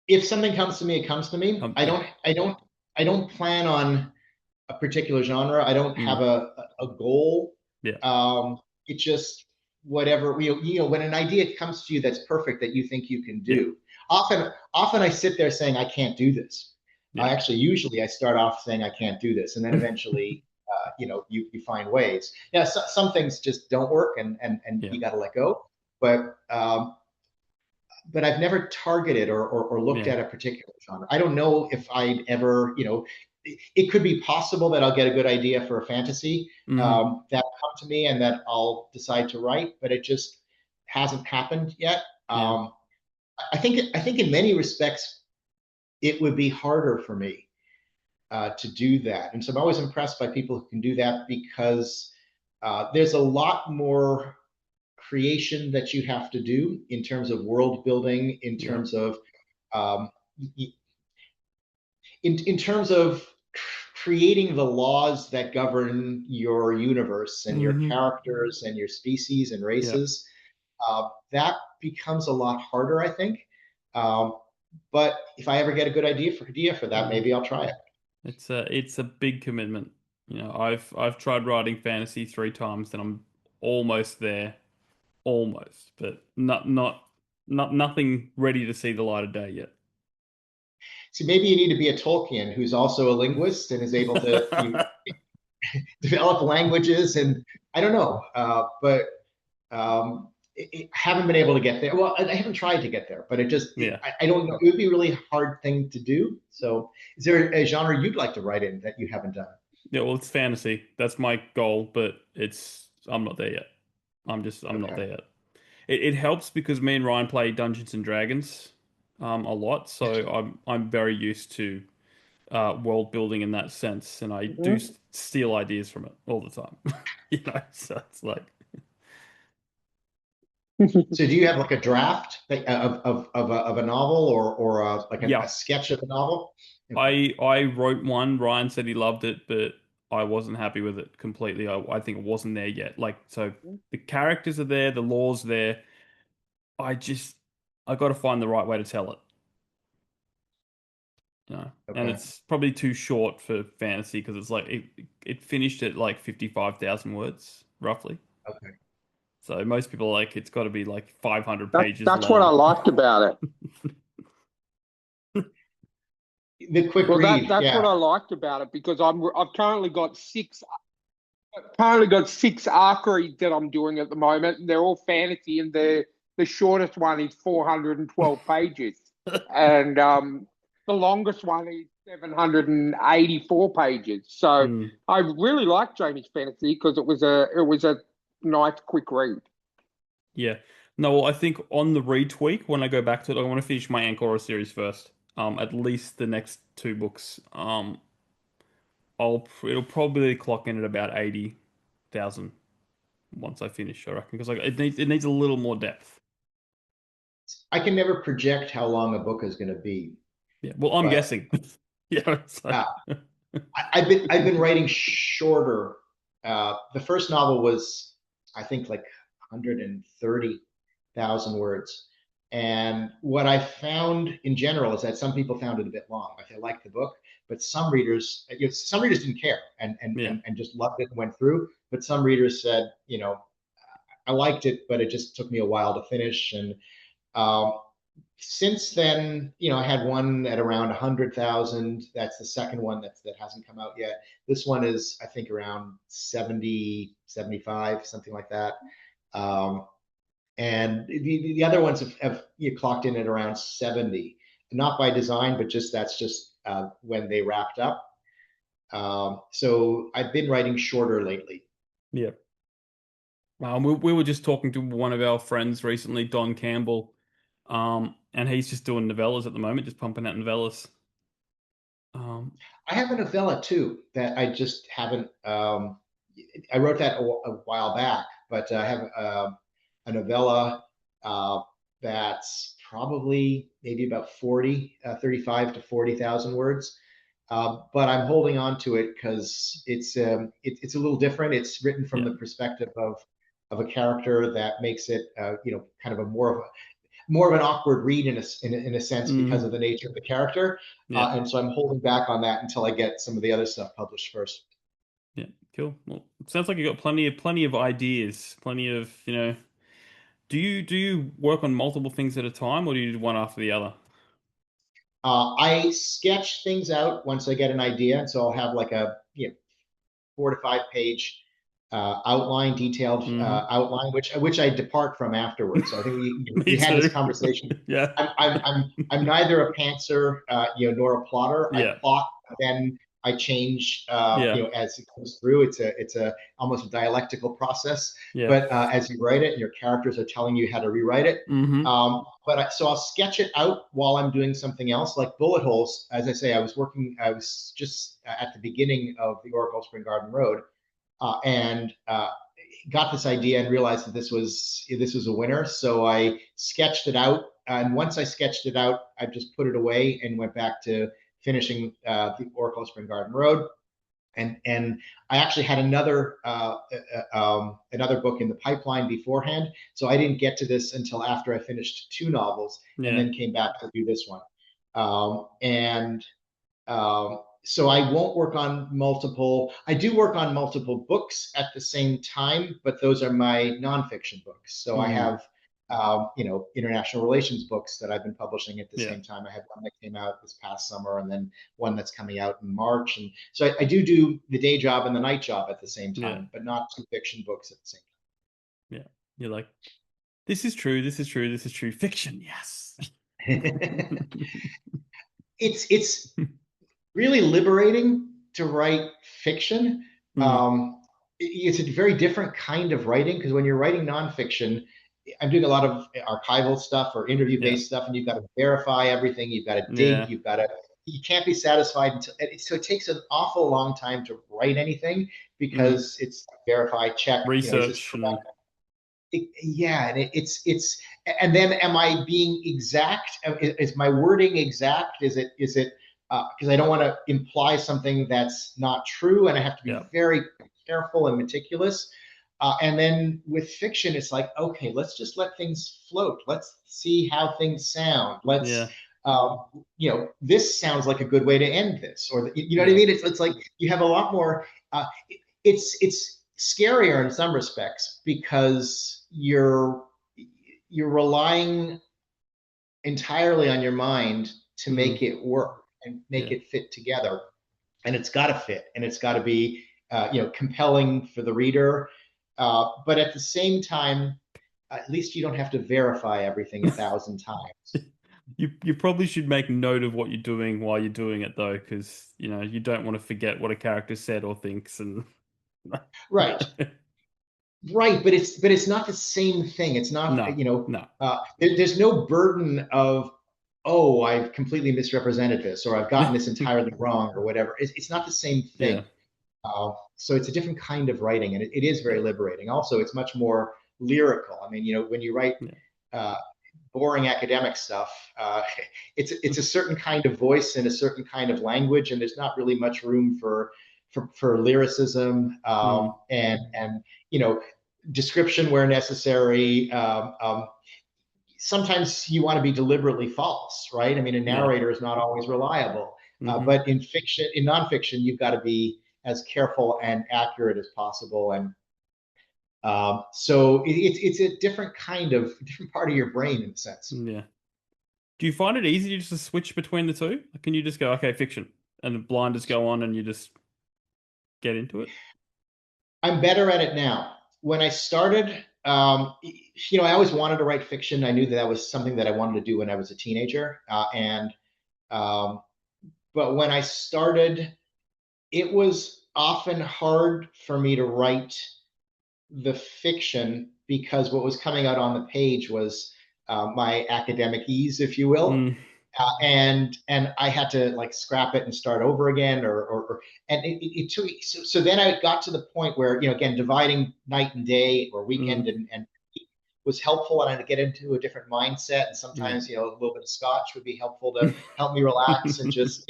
if something comes to me, it comes to me. I don't plan on a particular genre. I don't have a goal. It just whatever when an idea comes to you that's perfect that you think you can do. Often I sit there saying I can't do this. Usually I start off saying I can't do this, and then eventually you find ways. Yeah, some things just don't work, and you got to let go. But I've never targeted or looked at a particular genre. I don't know if I'd ever, it could be possible that I'll get a good idea for a fantasy that'll come to me and that I'll decide to write, but it just hasn't happened yet. I think in many respects it would be harder for me to do that, and so I'm always impressed by people who can do that because there's a lot more creation that you have to do in terms of world building, in terms of in terms of creating the laws that govern your universe and your characters and your species and races. That becomes a lot harder, I think. But if I ever get a good idea for that, maybe I'll try it. It's a big commitment. You know, I've tried writing fantasy 3 times, and I'm almost there, almost, but nothing ready to see the light of day yet. So maybe you need to be a Tolkien who's also a linguist and is able to develop languages. And I don't know, but haven't been able to get there. Well, I haven't tried to get there, but Yeah. I don't know. It would be a really hard thing to do. So, is there a genre you'd like to write in that you haven't done? Yeah, well, it's fantasy. That's my goal, but I'm not there yet. I'm not Okay. there yet. It helps because me and Ryan play Dungeons and Dragons a lot, so I'm very used to world building in that sense, and I do Mhm. steal ideas from it all the time. You know, so it's like So, do you have like a draft of a novel or like yeah, a sketch of a novel? Okay. I wrote one. Ryan said he loved it, but I wasn't happy with it completely. I think it wasn't there yet. Like, so the characters are there, the lore's there. I just I got to find the right way to tell it. You know, and Okay. it's probably too short for fantasy because it's like it finished at like 55,000 words roughly. Okay. So most people are like it's got to be like 500 That pages that's what I long. liked about it. The quick Well, read. that's what Yeah. I liked about it because I've currently got six arc reads that I'm doing at the moment. And they're all fantasy, and the shortest one is 412 pages, and the longest one is 784 pages. So Hmm. I really liked Jamie's fantasy because it was a nice quick read. Yeah. No, well, I think on the retweak when I go back to it, I want to finish my Ancora series first. At least the next two books. It'll probably clock in at about 80,000 once I finish, I reckon, because like it needs a little more depth. I can never project how long a book is going to be, Yeah. Well, I'm but guessing. Yeah. So. uh, I've been writing shorter. The first novel was, I think, like 130,000 words. And what I found in general is that some people found it a bit long. Like they liked the book, but some readers didn't care Yeah. and just loved it and went through. But some readers said, I liked it, but it just took me a while to finish. And um, since then, I had one at around 100,000. That's the second one that hasn't come out yet. This one is, I think, around 70, 75, something like that. Um, and the other ones have clocked in at around 70, not by design, but that's just when they wrapped up. So I've been writing shorter lately. Yeah. We were just talking to one of our friends recently, Don Campbell, and he's just doing novellas at the moment, just pumping out novellas. I have a novella too that I just haven't. I wrote that a while back, but I have a novella uh, that's probably maybe about 35 to 40,000 words. But I'm holding on to it because it's a little different. It's written from Yeah. the perspective of a character that makes it, kind of a more of an awkward read in a sense because Mm, of the nature of the character. yeah. And so I'm holding back on that until I get some of the other stuff published first. Yeah. Cool. Well, it sounds like you got plenty of ideas, plenty of, do you work on multiple things at a time or do you do one after the other? I sketch things out once I get an idea, and so I'll have like a 4 to 5 page outline, detailed Hmm. outline, which I depart from afterwards. So I think we Me had this too. conversation. Yeah. I'm neither a pantser, nor a plotter. I Yeah. plot, then I change, Yeah. as it goes through. It's a almost a dialectical process. Yeah. But as you write it, and your characters are telling you how to rewrite it. Hmm. So I'll sketch it out while I'm doing something else, like bullet holes. As I say, I was just at the beginning of the Oracle Spring Garden Road, and got this idea and realized that this was a winner. So I sketched it out, and once I sketched it out, I just put it away and went back to finishing the Oracle Spring Garden Road. And I actually had another book in the pipeline beforehand, so I didn't get to this until after I finished two novels, and Yeah. then came back to do this one. And so I won't work on multiple. I do work on multiple books at the same time, but those are my nonfiction books. So I have, international relations books that I've been publishing at the same time. I had one that came out this past summer, and then one that's coming out in March. And so I do the day job and the night job at the same time, but not two fiction books at the same time. Yeah, you're like, this is true. This is true. This is true. Fiction, yes. It's really liberating to write fiction. It's a very different kind of writing, because when you're writing nonfiction, I'm doing a lot of archival stuff or interview-based stuff, and you've got to verify everything. You've got to dig. You can't be satisfied until. So it takes an awful long time to write anything, because it's verify, check, research. And and then am I being exact? Is my wording exact? Is it because I don't want to imply something that's not true, and I have to be very careful and meticulous. And then with fiction, it's like, okay, let's just let things float. Let's see how things sound. Let's, this sounds like a good way to end this, or you know what I mean? It's like you have a lot more. It's scarier in some respects, because you're relying entirely on your mind to make it work and make it fit together, and it's got to fit, and it's got to be compelling for the reader, but at the same time, at least you don't have to verify everything 1,000 times. You probably should make note of what you're doing while you're doing it, though, because you don't want to forget what a character said or thinks, and right, but it's not the same thing. It's not there's no burden of, oh, I've completely misrepresented this, or I've gotten this entirely wrong, or whatever. It's not the same thing. So it's a different kind of writing, and it is very liberating. Also, it's much more lyrical. I mean, when you write boring academic stuff, it's a certain kind of voice and a certain kind of language, and there's not really much room for lyricism, and description where necessary. Sometimes you want to be deliberately false, right? I mean, a narrator is not always reliable, but in nonfiction, you've got to be as careful and accurate as possible, and so it's a different part of your brain, in a sense. Yeah. Do you find it easy just to switch between the two? Can you just go, okay, fiction, and the blinders go on, and you just get into it? I'm better at it now. When I started, I always wanted to write fiction. I knew that was something that I wanted to do when I was a teenager, but when I started, it was often hard for me to write the fiction, because what was coming out on the page was my academic ease, if you will. And I had to scrap it and start over again, and it took. So then I got to the point where, again, dividing night and day, or weekend and was helpful, and I had to get into a different mindset. And sometimes, a little bit of scotch would be helpful to help me relax and just,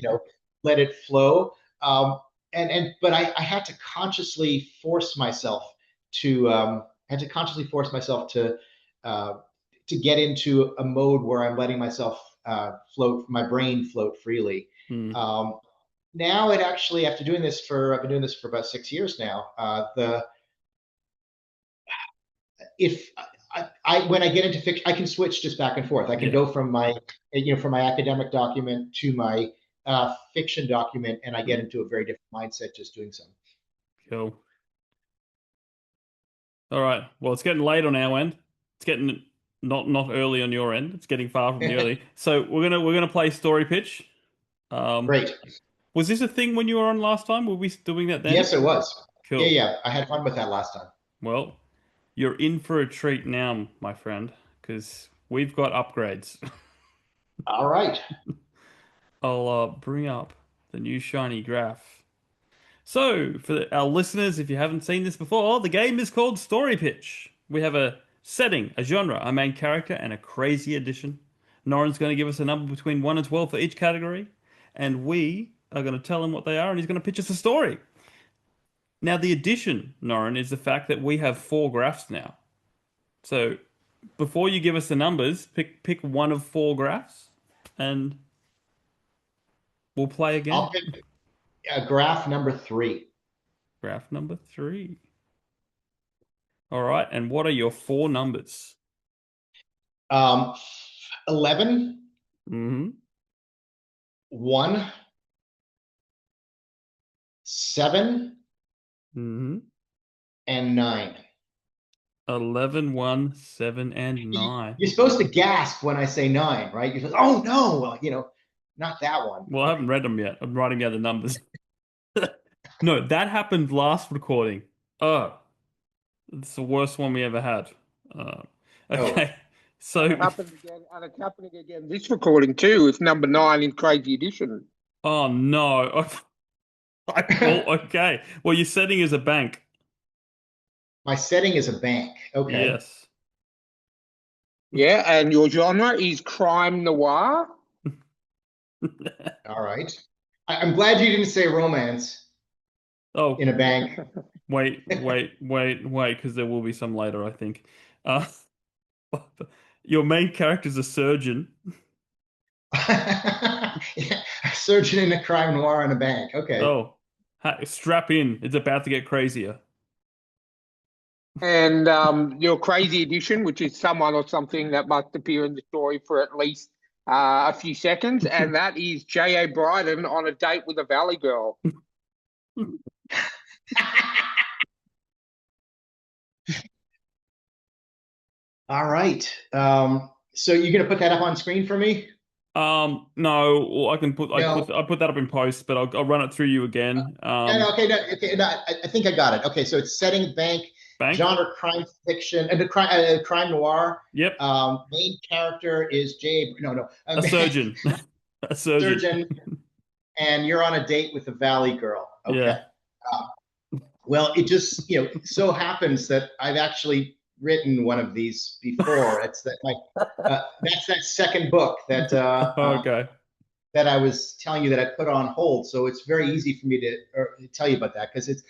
let it flow. But I had to consciously force myself to get into a mode where I'm letting myself my brain float freely. Now it actually, after doing this I've been doing this for about 6 years now. When I get into fiction, I can switch just back and forth. I can go from my academic document to my fiction document, and I get into a very different mindset just doing so. Cool. All right. Well, it's getting late on our end. It's getting not early on your end. It's getting far from the early. So we're gonna play story pitch. Great. Was this a thing when you were on last time? Were we doing that then? Yes, it was. Cool. Yeah. I had fun with that last time. Well, you're in for a treat now, my friend, because we've got upgrades. All right. I'll bring up the new shiny graph. So, for our listeners, if you haven't seen this before, the game is called Story Pitch. We have a setting, a genre, a main character, and a crazy addition. Norrin's going to give us a number between 1 and 12 for each category, and we are going to tell him what they are, and he's going to pitch us a story. Now, the addition, Norrin, is the fact that we have 4 graphs now. So, before you give us the numbers, pick one of 4 graphs, and we'll play again. Graph number 3. Graph number 3. All right. And what are your 4 numbers? 11, Mm-hmm. 1, 7, Mm-hmm. and 9. 11, 1, 7, and 9. You're supposed to gasp when I say 9, right? You're like, oh no, well, not that one. Well, I haven't read them yet. I'm writing down the numbers. No, that happened last recording. Oh, it's the worst one we ever had. Uh, Oh. okay. So, And it happened again, and it's happening again this recording too. It's number 9 in Crazy Edition. oh no. Well, okay. Well, your setting is a bank. My setting is a bank. Okay. Yes. Yeah, and your genre is crime noir. All right. I'm glad you didn't say romance Oh, in a bank. wait, because there will be some later, I think. Uh, your main character is a surgeon. Yeah, a surgeon in a crime noir in a bank. Okay. Oh, strap in. It's about to get crazier. And your Crazy Edition, which is someone or something that must appear in the story for at least a few seconds, and that is J.A. Bryden on a date with a Valley Girl. All right. So you're gonna put that up on screen for me? No, well, I can put No. I put that up in post, but I'll run it through you again. No, okay, no, okay, no, I think I got it. Okay, so it's setting bank, Bank. genre crime fiction, and the crime noir. Yep. Main character is A surgeon. A surgeon. surgeon, and you're on a date with a Valley Girl. Okay. Yeah. Well, it just so happens that I've actually written one of these before. It's that that's that second book that Okay. that I was telling you that I put on hold. So it's very easy for me to tell you about that because it's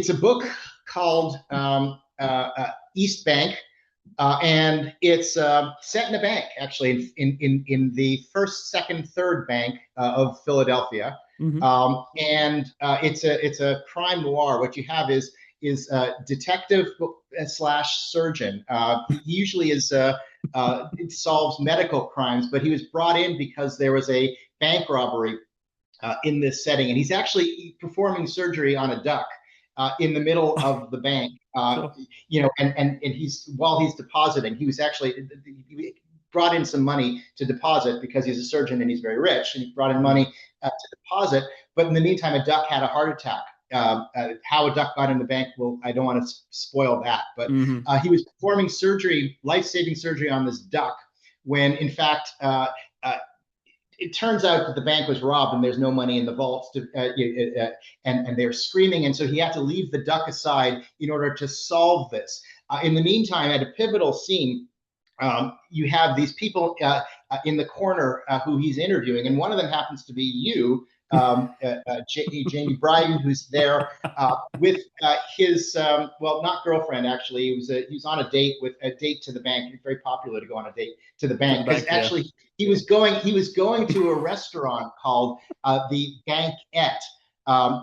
a book called East Bank, and it's set in a bank actually in the first, second, third bank of Philadelphia. Mhm. And it's a crime noir. What you have is detective slash surgeon. He usually is it solves medical crimes, but he was brought in because there was a bank robbery in this setting, and he's actually performing surgery on a duck in the middle of the bank. And he's while he's depositing, he brought in some money to deposit because he's a surgeon and he's very rich, and he brought in money to deposit. But in the meantime, a duck had a heart attack. How a duck got in the bank, well, I don't want to spoil that, but he was performing surgery, life-saving surgery on this duck when, in fact, it turns out that the bank was robbed and there's no money in the vaults, and they're screaming, and so he had to leave the duck aside in order to solve this. In the meantime, at a pivotal scene, you have these people in the corner who he's interviewing, and one of them happens to be you, Jamie Bryden, who's there with his not girlfriend, actually. He was on a date to the bank. It's very popular to go on a date to the bank because actually he was going to a restaurant called the Bankette.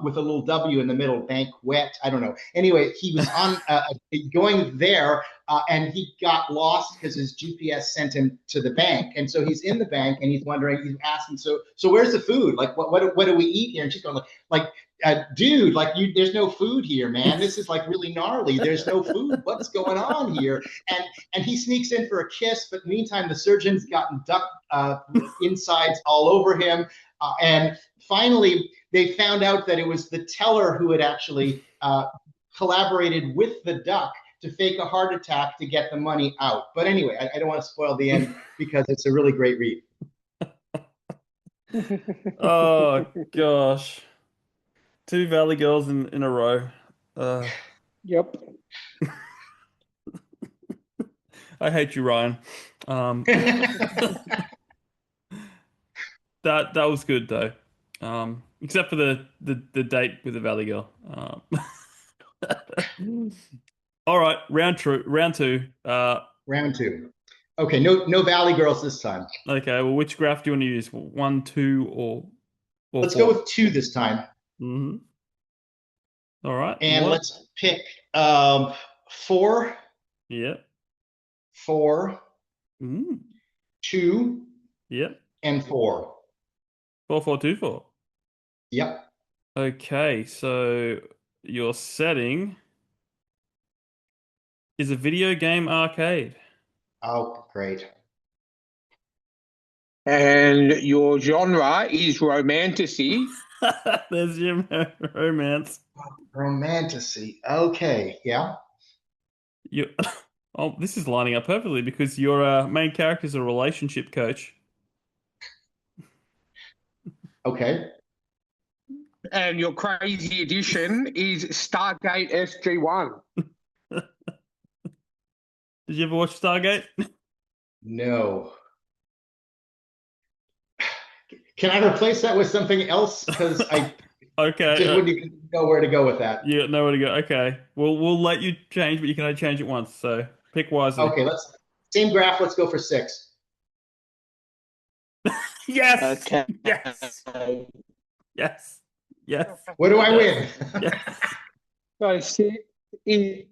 With a little W in the middle, banquet. I don't know. Anyway, he was on going there, and he got lost because his GPS sent him to the bank. And so he's in the bank, and he's asking, so where's the food? Like, what do we eat here? And she's going dude, there's no food here, man. This is like really gnarly. There's no food. What's going on here? And he sneaks in for a kiss, but meantime, the surgeon's gotten duck insides all over him, and finally, they found out that it was the teller who had actually collaborated with the duck to fake a heart attack to get the money out. But anyway, I don't want to spoil the end because it's a really great read. Oh, gosh. 2 Valley Girls in a row. Yep. I hate you, Ryan. That was good though. Except for the date with the Valley Girl. All right, round 2. Round 2. Okay, no Valley Girls this time. Okay, well, which graph do you want to use? 1, 2, or Or Let's 4? go with 2 this time. Mm-hmm. All right. And What? let's pick 4, Yeah. 4, Mm. 2, Yeah. and 4. 4424. Yep. Okay, so your setting is a video game arcade. Oh, great. And your genre is romantasy. There's your romance. Romantasy. Okay. Yeah. You, oh, this is lining up perfectly because your main character is a relationship coach. Okay. And your crazy addition is Stargate SG-1. Did you ever watch Stargate? No. Can I replace that with something else? Because I Okay, just wouldn't even know where to go with that. you got nowhere to go. Okay, we'll let you change, but you can only change it once. So pick wisely. Okay, same graph. Let's go for 6. Yes, Okay. yes, yes, yes, What do I yes, win? yes. So is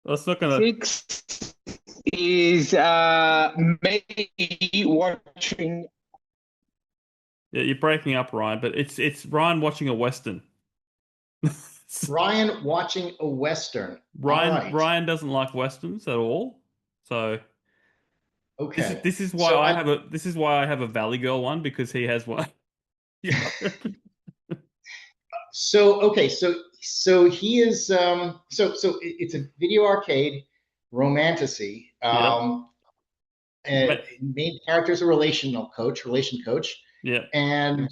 Well, it's not gonna. 6 is me watching. Yeah, you're breaking up, Ryan. But it's Ryan watching a Western. Ryan watching a Western. All Ryan right. Ryan doesn't like Westerns at all. So Okay. this is why So this is why I have a Valley Girl one because he has one. Yeah. okay, so he is it's a video arcade romantasy. Yep. Main character is a relation coach, Yeah. and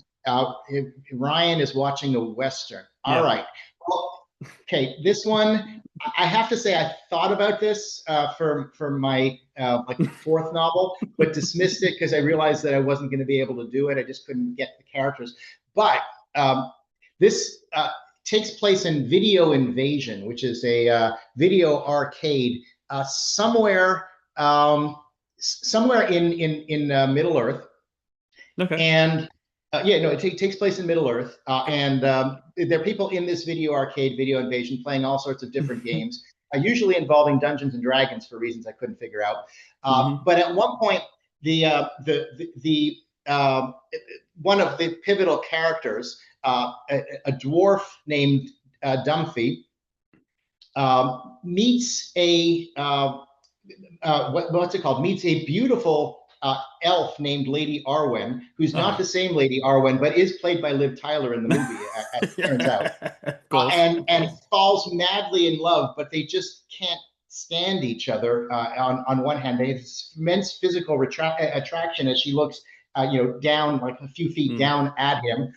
Ryan is watching a Western. All Yeah. right. Well, okay, this one I have to say I thought about this for my like 4th novel, but dismissed it because I realized that I wasn't going to be able to do it. I just couldn't get the characters. But this takes place in Video Invasion, which is a video arcade somewhere in Middle Earth. Okay. And it takes place in Middle Earth, and there are people in this video arcade, Video Invasion, playing all sorts of different games, usually involving Dungeons and Dragons for reasons I couldn't figure out. But at one point, the one of the pivotal characters, a dwarf named Dumphy, meets a what's it called? Meets a beautiful elf named Lady Arwen, who's not the same Lady Arwen, but is played by Liv Tyler in the movie, as it turns out. And falls madly in love, but they just can't stand each other. On one hand, they have immense physical attraction as she looks, down like a few feet down at him.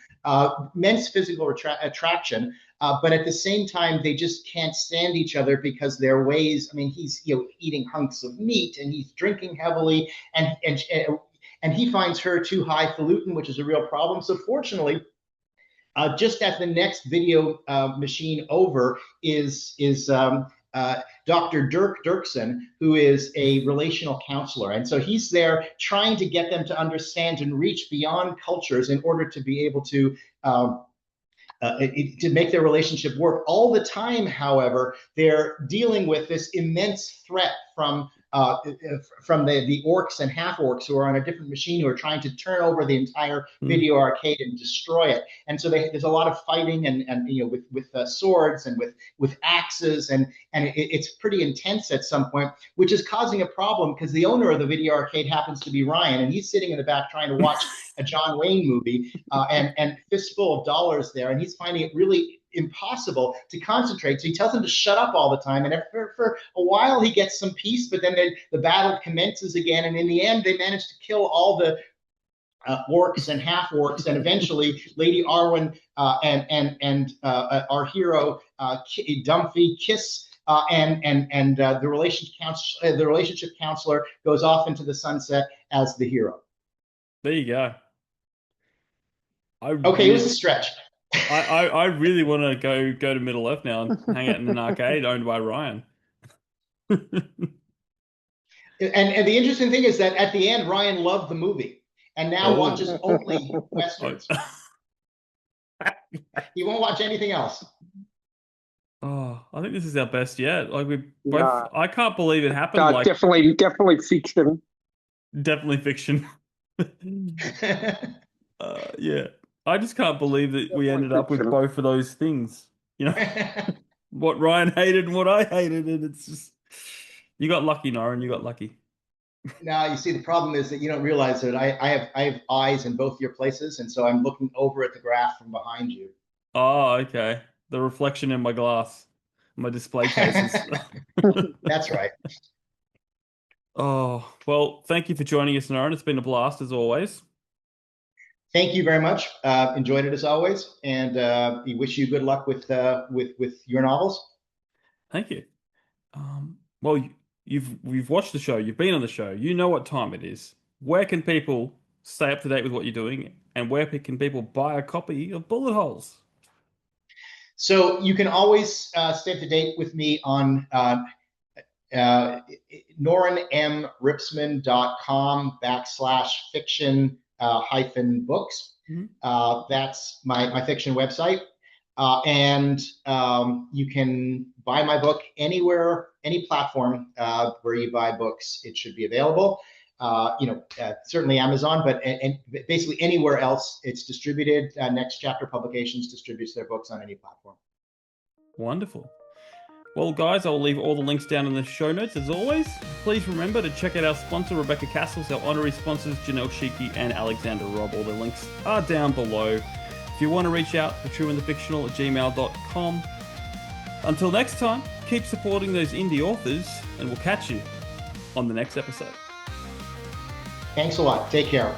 Immense physical attraction. But at the same time, they just can't stand each other because their ways. I mean, he's eating hunks of meat and he's drinking heavily, and he finds her too highfalutin, which is a real problem. So fortunately, just at the next video machine over is Dr. Dirk Dirksen, who is a relational counselor. And so he's there trying to get them to understand and reach beyond cultures in order to be able to make their relationship work. All the time, however, they're dealing with this immense threat from the orcs and half orcs who are on a different machine who are trying to turn over the entire video arcade and destroy it. And so there's a lot of fighting and with swords and with axes, and it's pretty intense at some point, which is causing a problem because the owner of the video arcade happens to be Ryan, and he's sitting in the back trying to watch a John Wayne movie and fistful of dollars there, and he's finding it really impossible to concentrate. So he tells him to shut up all the time. And for a while, he gets some peace, but then the battle commences again. And in the end, they manage to kill all the orcs and half orcs. And eventually, Lady Arwen and our hero, Dumphy, kiss. And the relationship counselor goes off into the sunset as the hero. There you go. Okay, it was a stretch. I really want to go to Middle Earth now and hang out in an arcade owned by Ryan. And the interesting thing is that at the end, Ryan loved the movie and now watches only Westerns. He won't watch anything else. Oh, I think this is our best yet. Like we both, Nah. I can't believe it happened. Like Definitely fiction. definitely fiction. Yeah, I just can't believe that we Definitely ended up with fiction. both of those things. You know, what Ryan hated and what I hated, and it's just you got lucky, Norrin. You got lucky. Now, you see, the problem is that you don't realize that I have eyes in both your places, and so I'm looking over at the graph from behind you. Oh, okay. The reflection in my glass, my display cases. That's right. Oh, well, thank you for joining us, Norrin. It's been a blast as always. Thank you very much. Enjoyed it as always, and we wish you good luck with your novels. Thank you. Well, you've watched the show, you've been on the show, you know what time it is. Where can people stay up to date with what you're doing, and where can people buy a copy of Bullet Holes? So you can always stay up to date with me on norrinmripsman.com/fiction -books. That's my fiction website. And you can buy my book anywhere, any platform where you buy books. It should be available. Certainly Amazon, but and basically anywhere else it's distributed. Next Chapter Publications distributes their books on any platform. Wonderful. Well, guys, I'll leave all the links down in the show notes as always. Please remember to check out our sponsor, Rebecca Kearsells, our honorary sponsors, Janelle Schiecke and Alexander Robb. All the links are down below. If you want to reach out, thetrueandthefictional@gmail.com. Until next time, keep supporting those indie authors, and we'll catch you on the next episode. Thanks a lot. Take care.